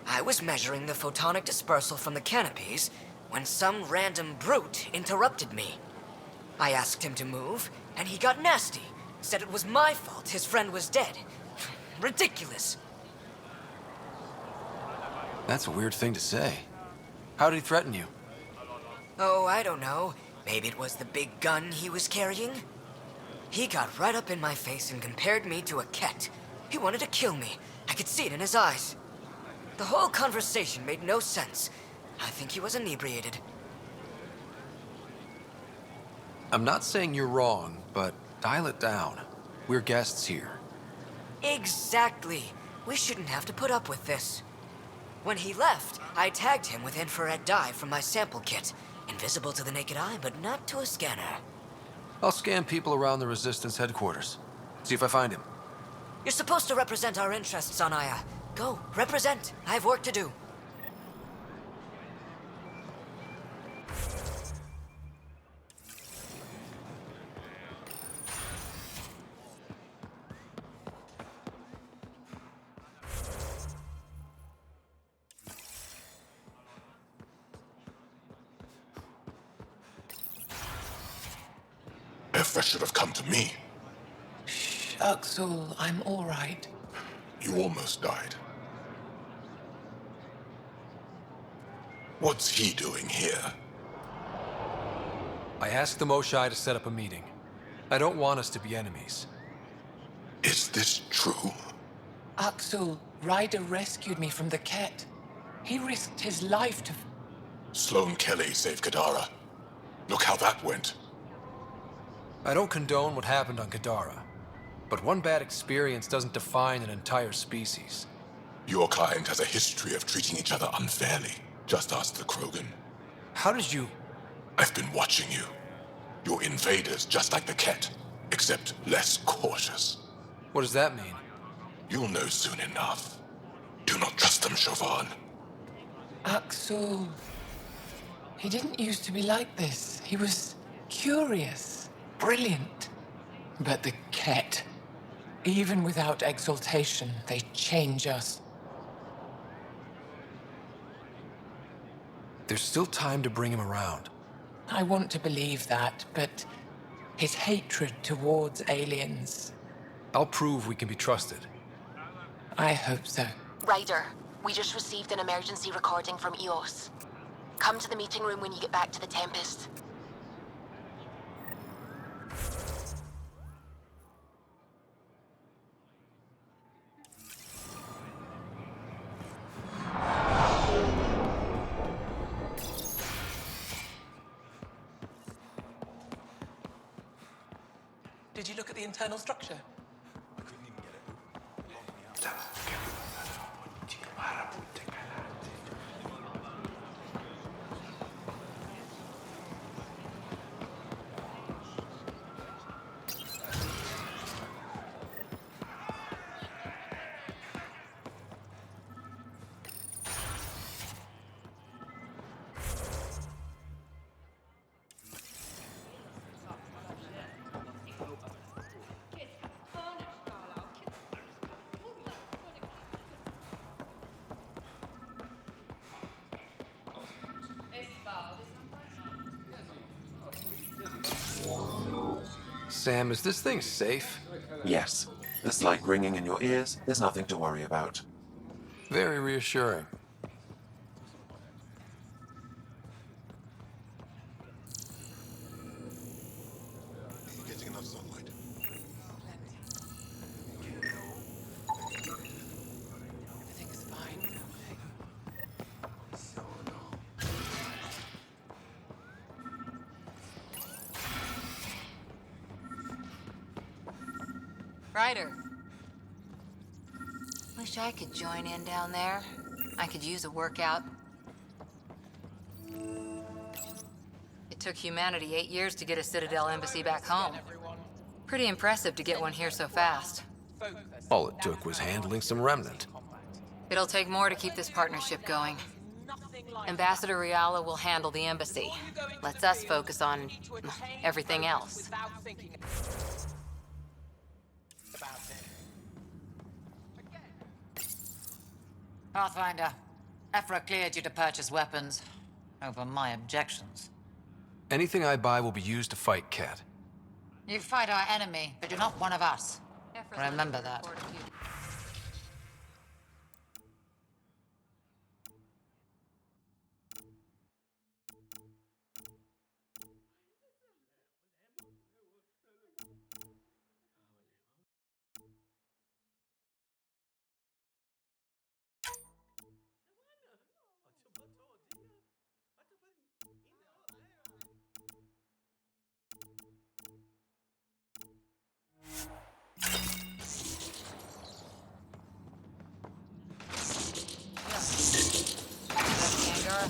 I was measuring the photonic dispersal from the canopies when some random brute interrupted me. I asked him to move, and he got nasty. Said it was my fault his friend was dead. Ridiculous. That's a weird thing to say. How did he threaten you? Oh, I don't know. Maybe it was the big gun he was carrying? He got right up in my face and compared me to a cat. He wanted to kill me. I could see it in his eyes. The whole conversation made no sense. I think he was inebriated. I'm not saying you're wrong, but dial it down. We're guests here. Exactly. We shouldn't have to put up with this. When he left, I tagged him with infrared dye from my sample kit. Invisible to the naked eye, but not to a scanner. I'll scan people around the Resistance headquarters. See if I find him. You're supposed to represent our interests on Aya. Go, represent. I have work to do. Effect should have come to me. Axel, I'm all right. You almost died. What's he doing here? I asked the Moshai to set up a meeting. I don't want us to be enemies. Is this true? Axel, Ryder rescued me from the Ket. He risked his life to... Sloane Kelly saved Kadara. Look how that went. I don't condone what happened on Kadara, but one bad experience doesn't define an entire species. Your kind has a history of treating each other unfairly. Just ask the Krogan. How did you... I've been watching you. You're invaders just like the cat, except less cautious. What does that mean? You'll know soon enough. Do not trust them, Chauvin. Axel. He didn't used to be like this. He was curious, brilliant. But the cat, even without exaltation, they change us. There's still time to bring him around. I want to believe that, but his hatred towards aliens. I'll prove we can be trusted. I hope so. Ryder, we just received an emergency recording from EOS. Come to the meeting room when you get back to the Tempest. Did you look at the internal structure? Sam, is this thing safe? Yes. The slight ringing in your ears is nothing to worry about. Very reassuring. Getting enough sunlight. Everything's fine. Ryder. Wish I could join in down there. I could use a workout. It took humanity 8 years to get a Citadel embassy back home. Pretty impressive to get one here so fast. All it took was handling some remnant. It'll take more to keep this partnership going. Ambassador Riala will handle the embassy. Lets us focus on everything else. Pathfinder, Ephra cleared you to purchase weapons over my objections. Anything I buy will be used to fight Cat. You fight our enemy, but you're not one of us. Remember that.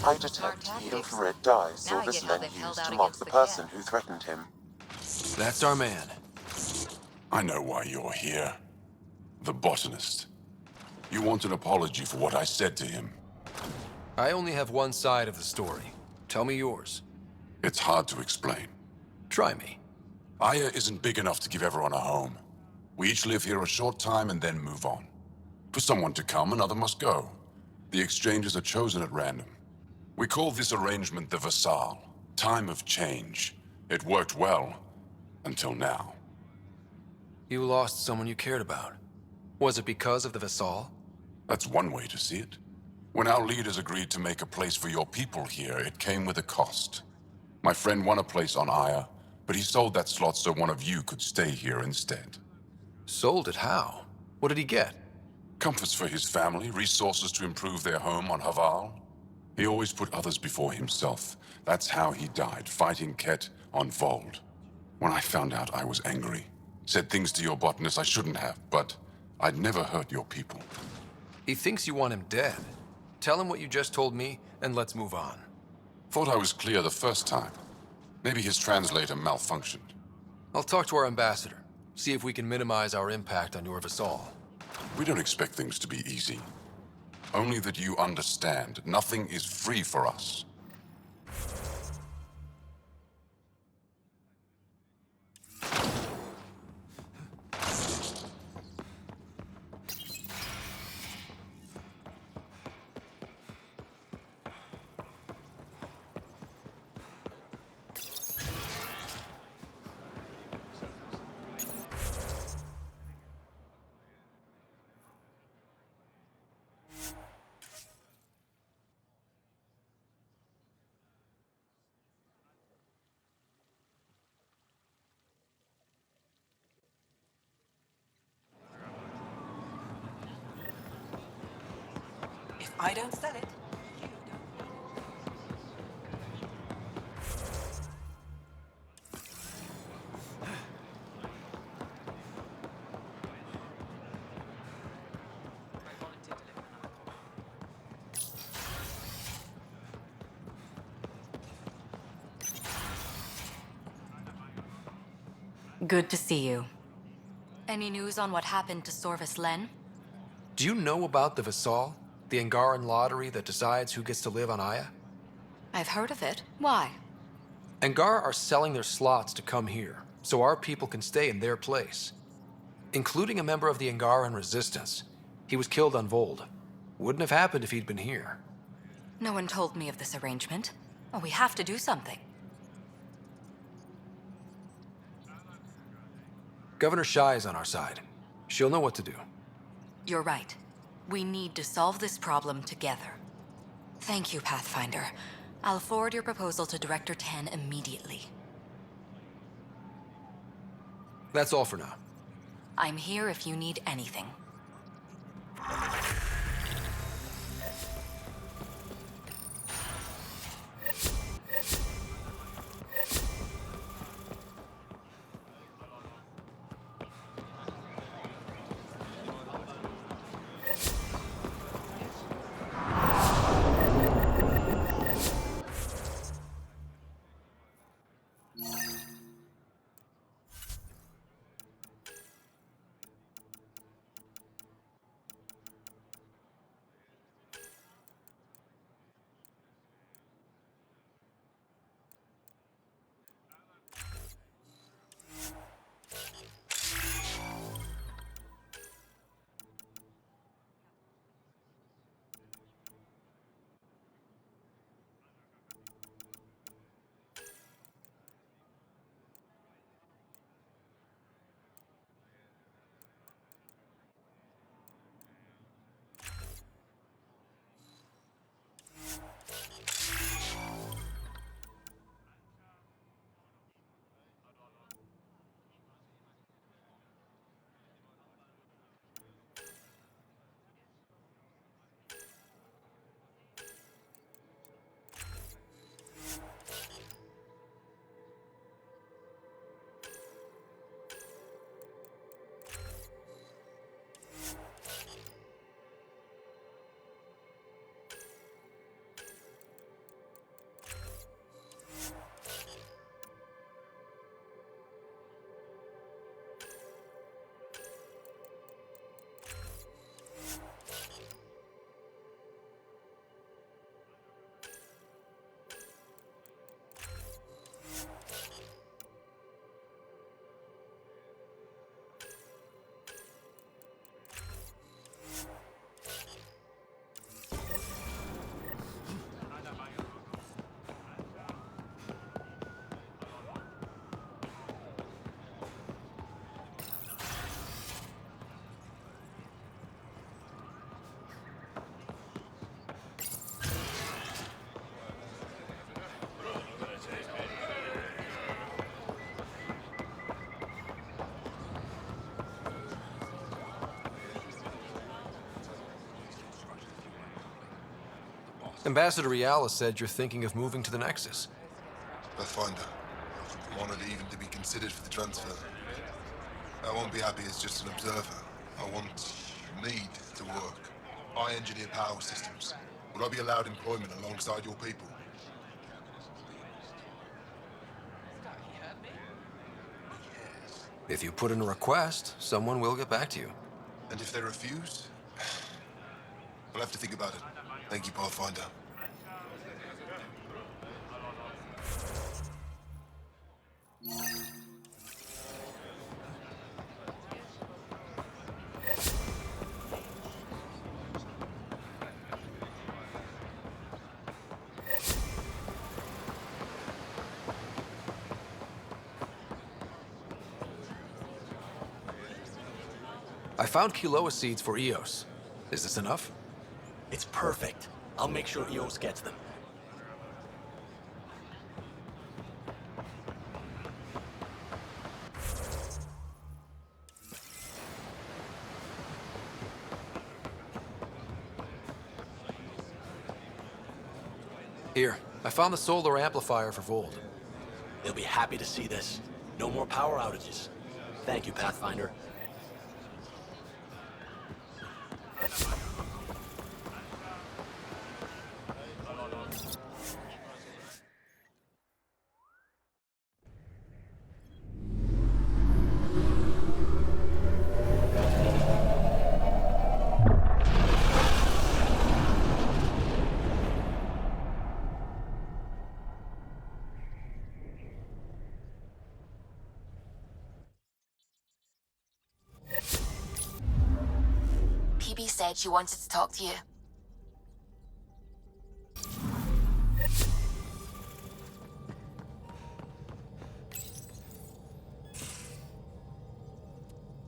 I detect the infrared dye Silver's used to mark the person who threatened him. That's our man. I know why you're here. The botanist. You want an apology for what I said to him. I only have one side of the story. Tell me yours. It's hard to explain. Try me. Aya isn't big enough to give everyone a home. We each live here a short time and then move on. For someone to come, another must go. The exchanges are chosen at random. We call this arrangement the Vassal. Time of change. It worked well. Until now. You lost someone you cared about. Was it because of the Vassal? That's one way to see it. When our leaders agreed to make a place for your people here, it came with a cost. My friend won a place on Aya, but he sold that slot so one of you could stay here instead. Sold it how? What did he get? Comforts for his family, resources to improve their home on Haval. He always put others before himself. That's how he died, fighting Ket on Vold. When I found out, I was angry. Said things to your botanist I shouldn't have, but I'd never hurt your people. He thinks you want him dead. Tell him what you just told me, and let's move on. Thought I was clear the first time. Maybe his translator malfunctioned. I'll talk to our ambassador, see if we can minimize our impact on your Vassal. We don't expect things to be easy. Only that you understand, nothing is free for us. If I don't sell it, Good to see you. Any news on what happened to Sorvis Len? Do you know about the Vassal? The Angaran lottery that decides who gets to live on Aya? I've heard of it. Why? Angara are selling their slots to come here, so our people can stay in their place. Including a member of the Angaran resistance. He was killed on Vold. Wouldn't have happened if he'd been here. No one told me of this arrangement. Oh, we have to do something. Governor Shai is on our side. She'll know what to do. You're right. We need to solve this problem together. Thank you, Pathfinder. I'll forward your proposal to Director 10 immediately. That's all for now. I'm here if you need anything. Ambassador Riala said you're thinking of moving to the Nexus. Pathfinder. I'm honored even to be considered for the transfer. I won't be happy as just an observer. I need to work. I engineer power systems. Will I be allowed employment alongside your people? If you put in a request, someone will get back to you. And if they refuse? We'll have to think about it. Thank you, Pathfinder. I found Kiloa seeds for Eos. Is this enough? It's perfect. I'll make sure Eos gets them. Here, I found the solar amplifier for Vold. They'll be happy to see this. No more power outages. Thank you, Pathfinder. PB said she wanted to talk to you.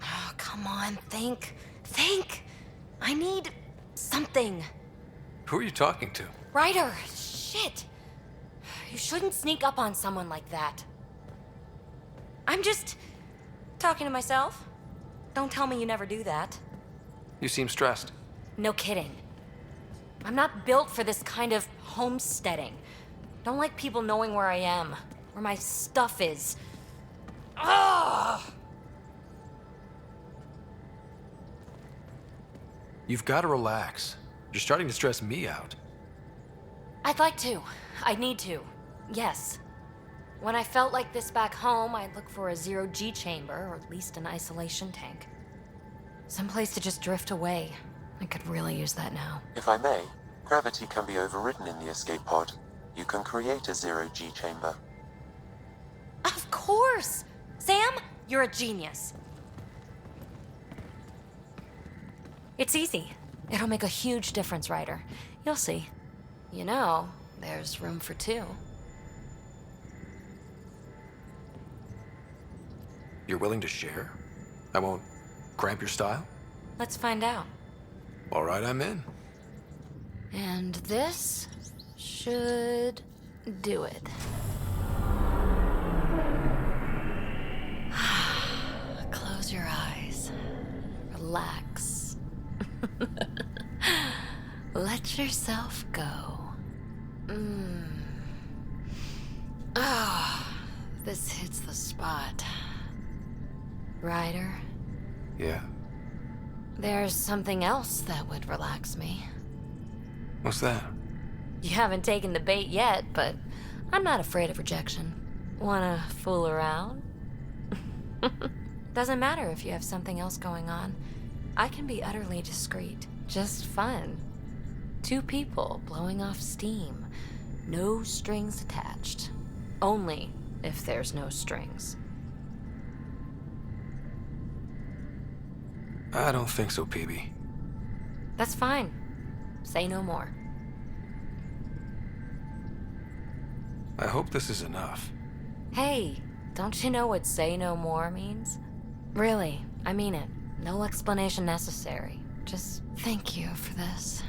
Oh, come on, think. Think! I need something. Who are you talking to? Ryder, shit. You shouldn't sneak up on someone like that. I'm just talking to myself. Don't tell me you never do that. You seem stressed. No kidding. I'm not built for this kind of homesteading. Don't like people knowing where I am, where my stuff is. Ugh! You've got to relax. You're starting to stress me out. I'd like to. I need to. Yes. When I felt like this back home, I'd look for a zero-G chamber, or at least an isolation tank. Someplace to just drift away. I could really use that now. If I may, gravity can be overridden in the escape pod. You can create a zero-G chamber. Of course! Sam, you're a genius. It's easy. It'll make a huge difference, Ryder. You'll see. You know, there's room for two. You're willing to share? I won't cramp your style? Let's find out. All right, I'm in. And this should do it. Close your eyes. Relax. Let yourself go. Ah, this hits the spot. Ryder, Yeah? there's something else that would relax me. What's that? You haven't taken the bait yet, but I'm not afraid of rejection. Wanna fool around? Doesn't matter if you have something else going on. I can be utterly discreet. Just fun. Two people blowing off steam. No strings attached. Only if there's no strings. I don't think so, PB. That's fine. Say no more. I hope this is enough. Hey, don't you know what say no more means? Really, I mean it. No explanation necessary. Just thank you for this.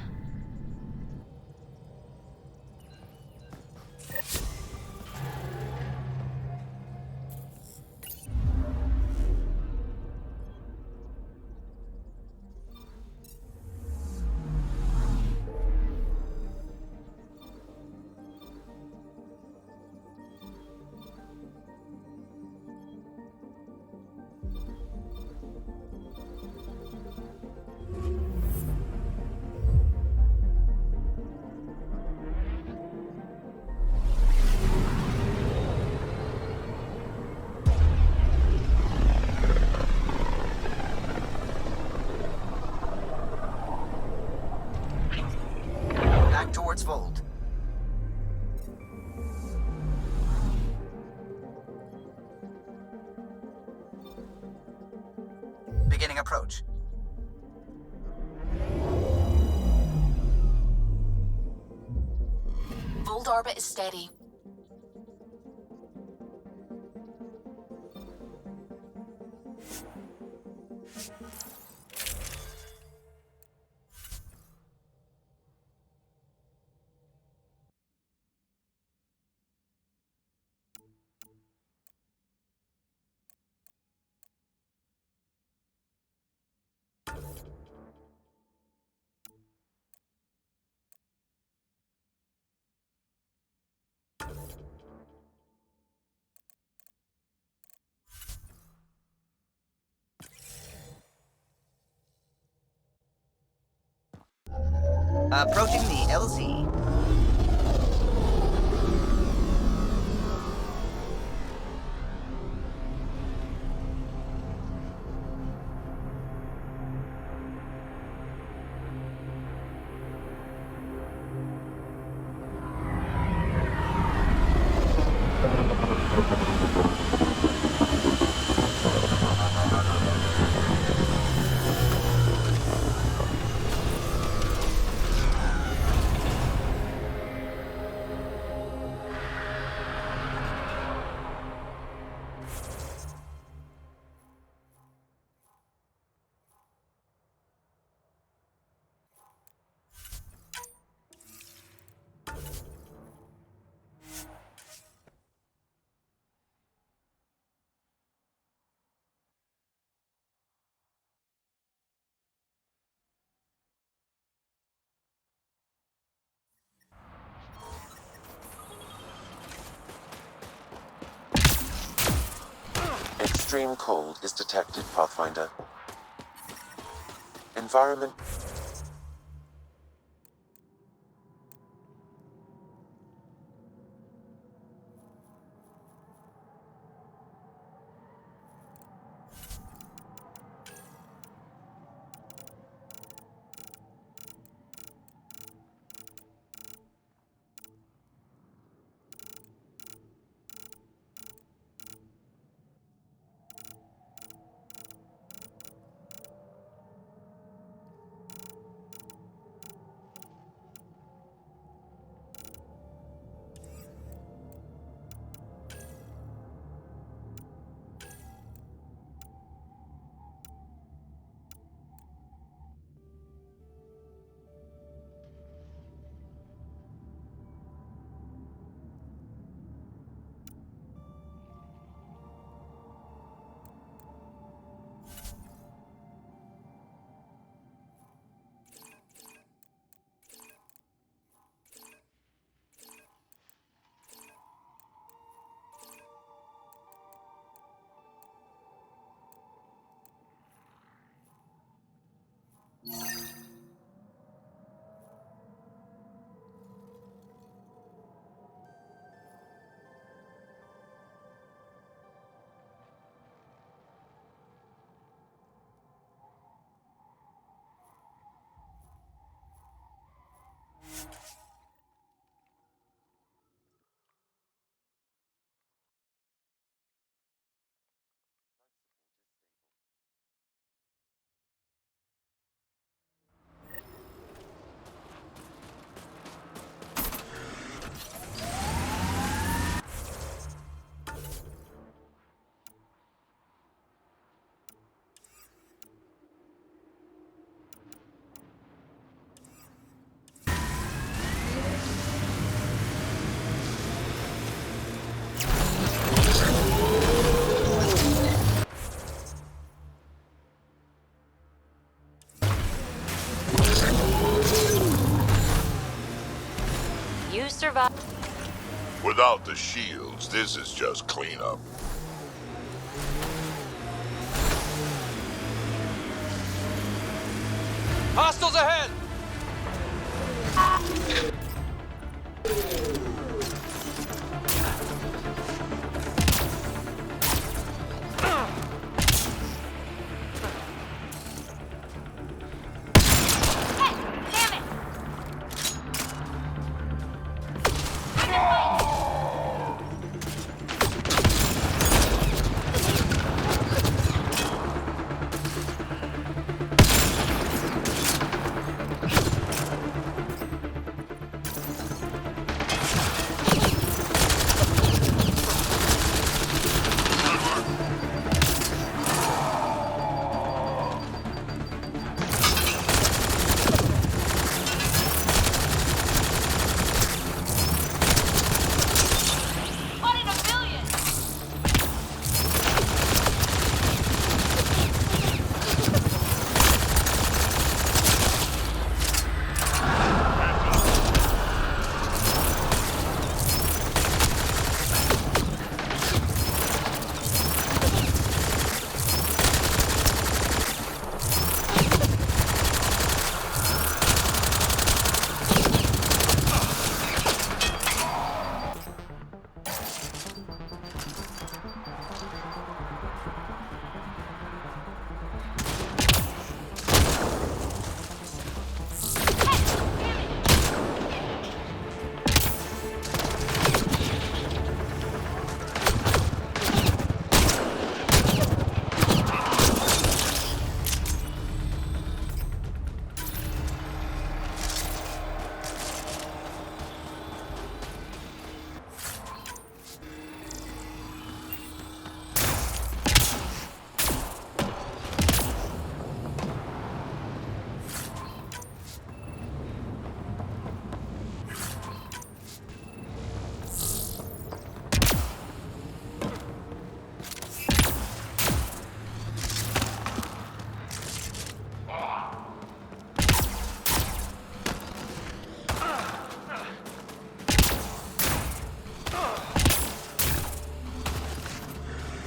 approach. Vold orbit is steady. Approaching the LZ. Extreme cold is detected, Pathfinder. Environment. You survived. Without the shields, this is just cleanup. Hostiles ahead!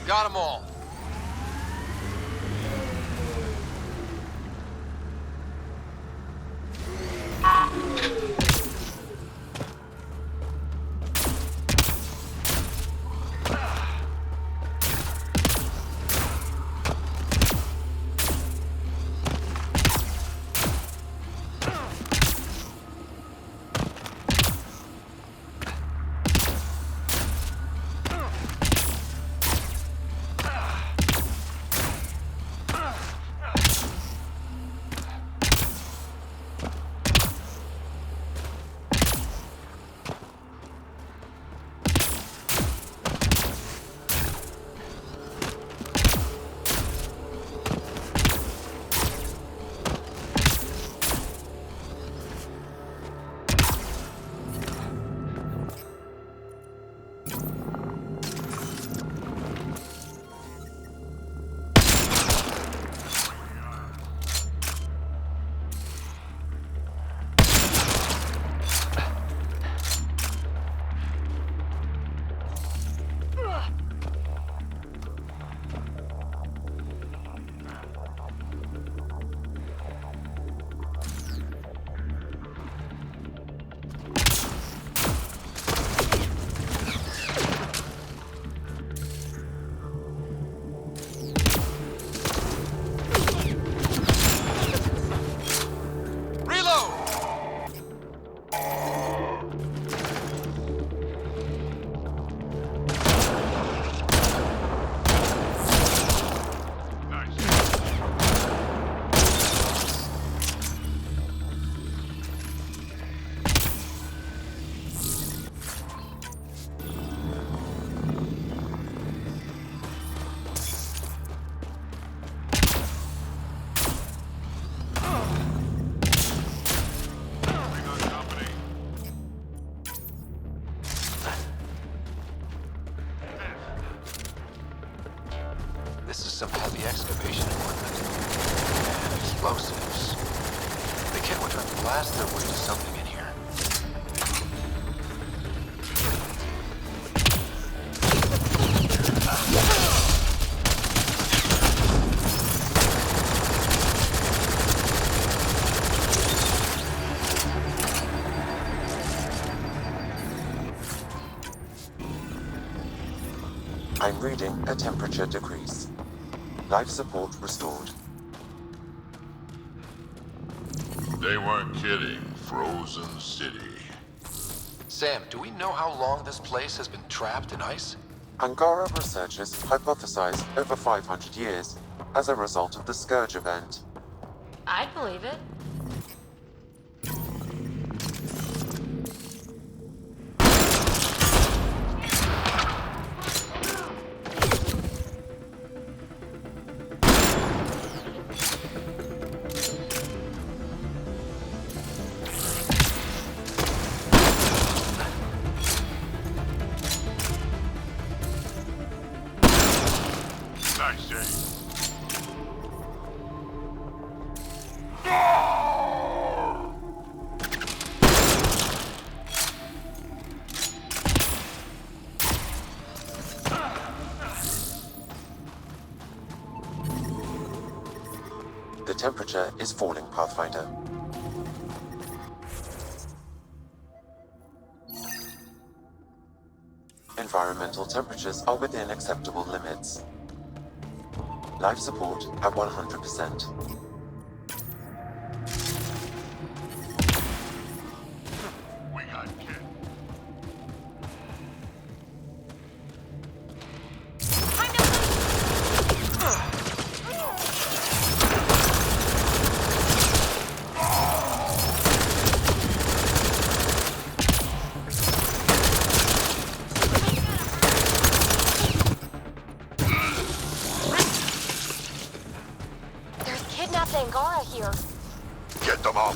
got them all. This is some heavy excavation equipment. And explosives. The kid would try to blast their way to something in here. I'm reading a temperature decrease. Life support restored. They weren't kidding. Frozen City. Sam, do we know how long this place has been trapped in ice? Angara researchers hypothesize over 500 years as a result of the Scourge event. I'd believe it. Nice, eh? The temperature is falling, Pathfinder. Environmental temperatures are within acceptable limits. Life support at 100%. We got kid. There's kidnapped Angara here. Get them out.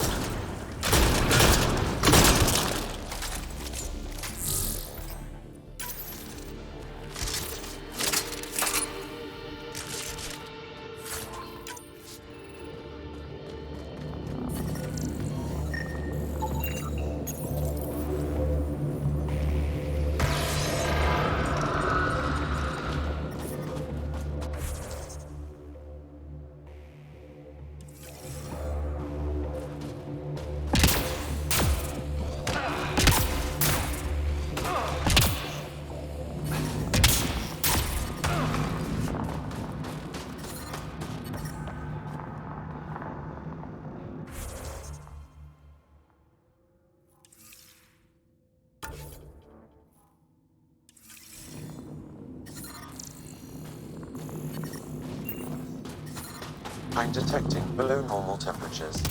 I'm detecting below normal temperatures.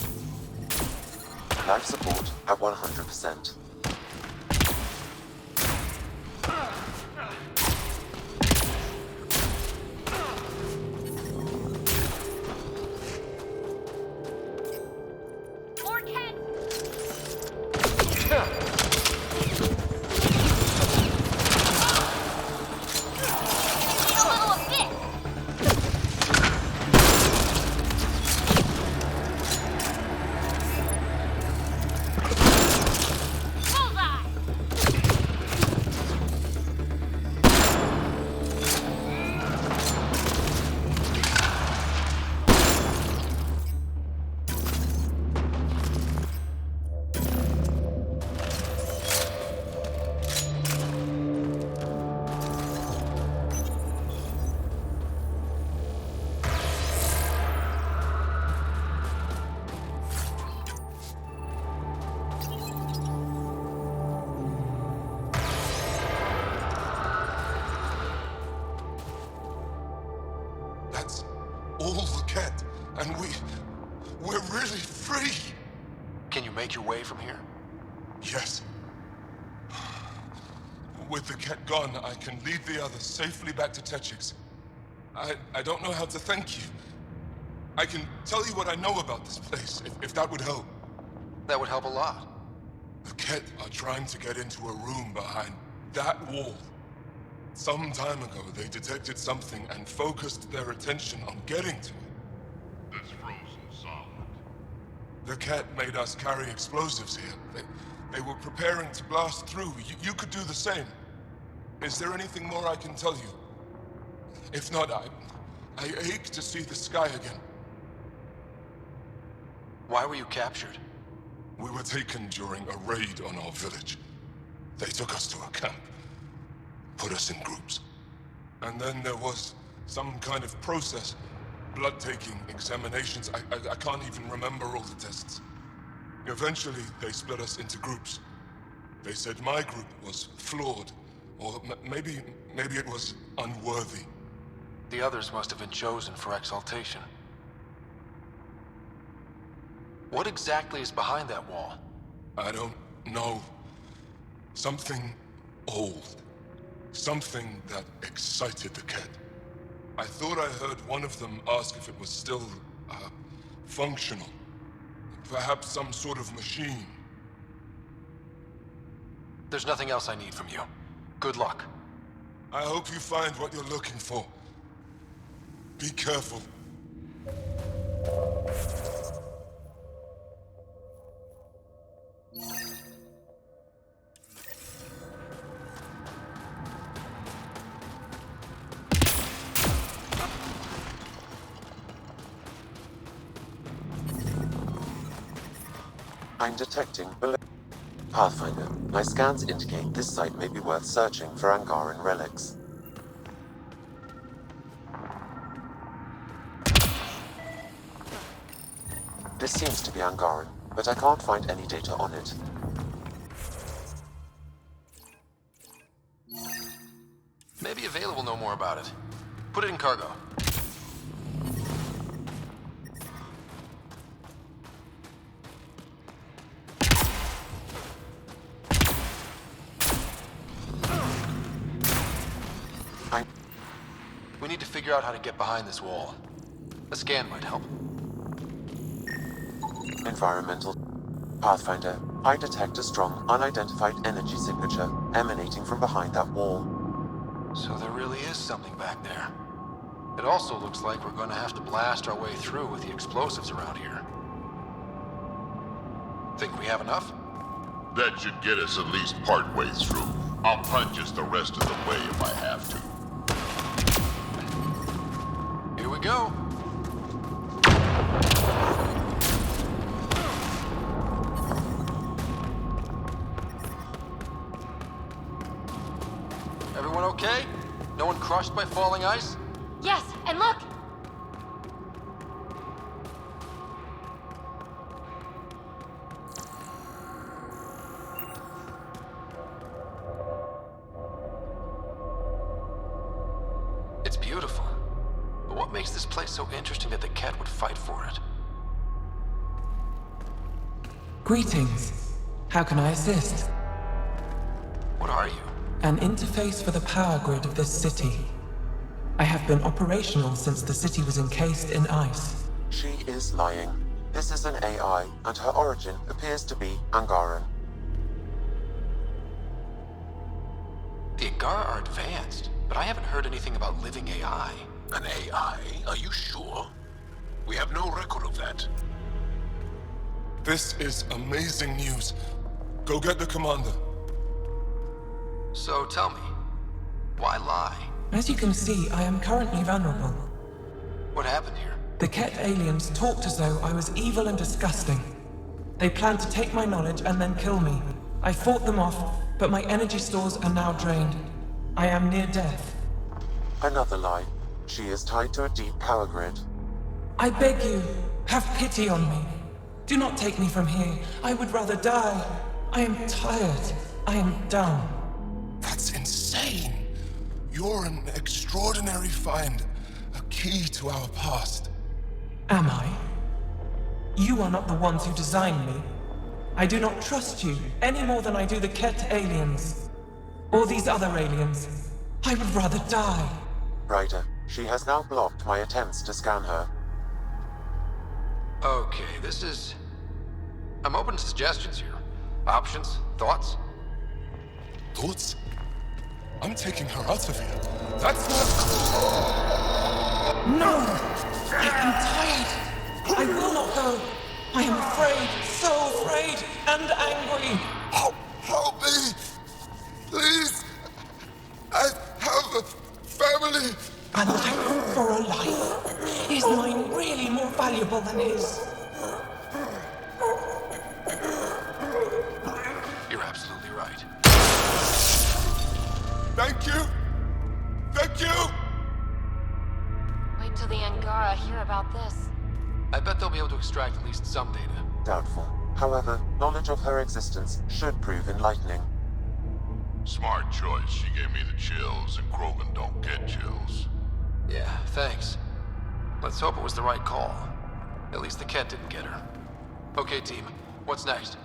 Life support at 100%. That's all the Ket, and we're really free. Can you make your way from here? Yes. With the Ket gone, I can lead the others safely back to Techix. I don't know how to thank you. I can tell you what I know about this place, if that would help. That would help a lot. The Ket are trying to get into a room behind that wall. Some time ago, they detected something and focused their attention on getting to it. That's frozen solid. The Ket made us carry explosives here. They were preparing to blast through. You could do the same. Is there anything more I can tell you? If not, I ache to see the sky again. Why were you captured? We were taken during a raid on our village. They took us to a camp, put us in groups. And then there was some kind of process, blood-taking, examinations. I can't even remember all the tests. Eventually, they split us into groups. They said my group was flawed, or maybe it was unworthy. The others must have been chosen for exaltation. What exactly is behind that wall? I don't know. Something old. Something that excited the Ket. I thought I heard one of them ask if it was still, functional. Perhaps some sort of machine. There's nothing else I need from you. Good luck. I hope you find what you're looking for. Be careful. I'm detecting below. Pathfinder, my scans indicate this site may be worth searching for Angaran relics. This seems to be Angaran, but I can't find any data on it. Maybe Available will know more about it. Put it in cargo. We need to figure out how to get behind this wall. A scan might help. Environmental. Pathfinder, I detect a strong, unidentified energy signature emanating from behind that wall. So there really is something back there. It also looks like we're going to have to blast our way through with the explosives around here. Think we have enough? That should get us at least part way through. I'll punch us the rest of the way if I have to. Here we go. Everyone okay? No one crushed by falling ice? Yes, and look! It's beautiful. But what makes this place so interesting that the cat would fight for it? Greetings. How can I assist? What are you? An interface for the power grid of this city. I have been operational since the city was encased in ice. She is lying. This is an AI, and her origin appears to be Angaran. The Angara are advanced, but I haven't heard anything about living AI. An AI? Are you sure? We have no record of that. This is amazing news. Go get the commander. So tell me, why lie? As you can see, I am currently vulnerable. What happened here? The Ket aliens talked as though I was evil and disgusting. They planned to take my knowledge and then kill me. I fought them off, but my energy stores are now drained. I am near death. Another lie. She is tied to a deep power grid. I beg you, have pity on me. Do not take me from here. I would rather die. I am tired. I am done. That's insane. You're an extraordinary find. A key to our past. Am I? You are not the ones who designed me. I do not trust you any more than I do the Ket aliens. Or these other aliens. I would rather die. Ryder, she has now blocked my attempts to scan her. Okay, I'm open to suggestions here. Options? Thoughts? Thoughts? I'm taking her out of here. That's not... No! I am tired. I will not go. I am afraid, so afraid, and angry. Help me! Please! I have a family! A life for a life. Is mine really more valuable than his? You're absolutely right. Thank you! Thank you! Wait till the Angara hear about this. I bet they'll be able to extract at least some data. Doubtful. However, knowledge of her existence should prove enlightening. Smart choice. She gave me the chills, and Krogan don't get chills. Yeah, thanks. Let's hope it was the right call. At least the cat didn't get her. Okay, team. What's next?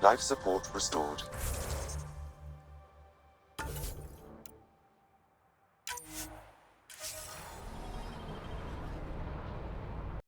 Life support restored.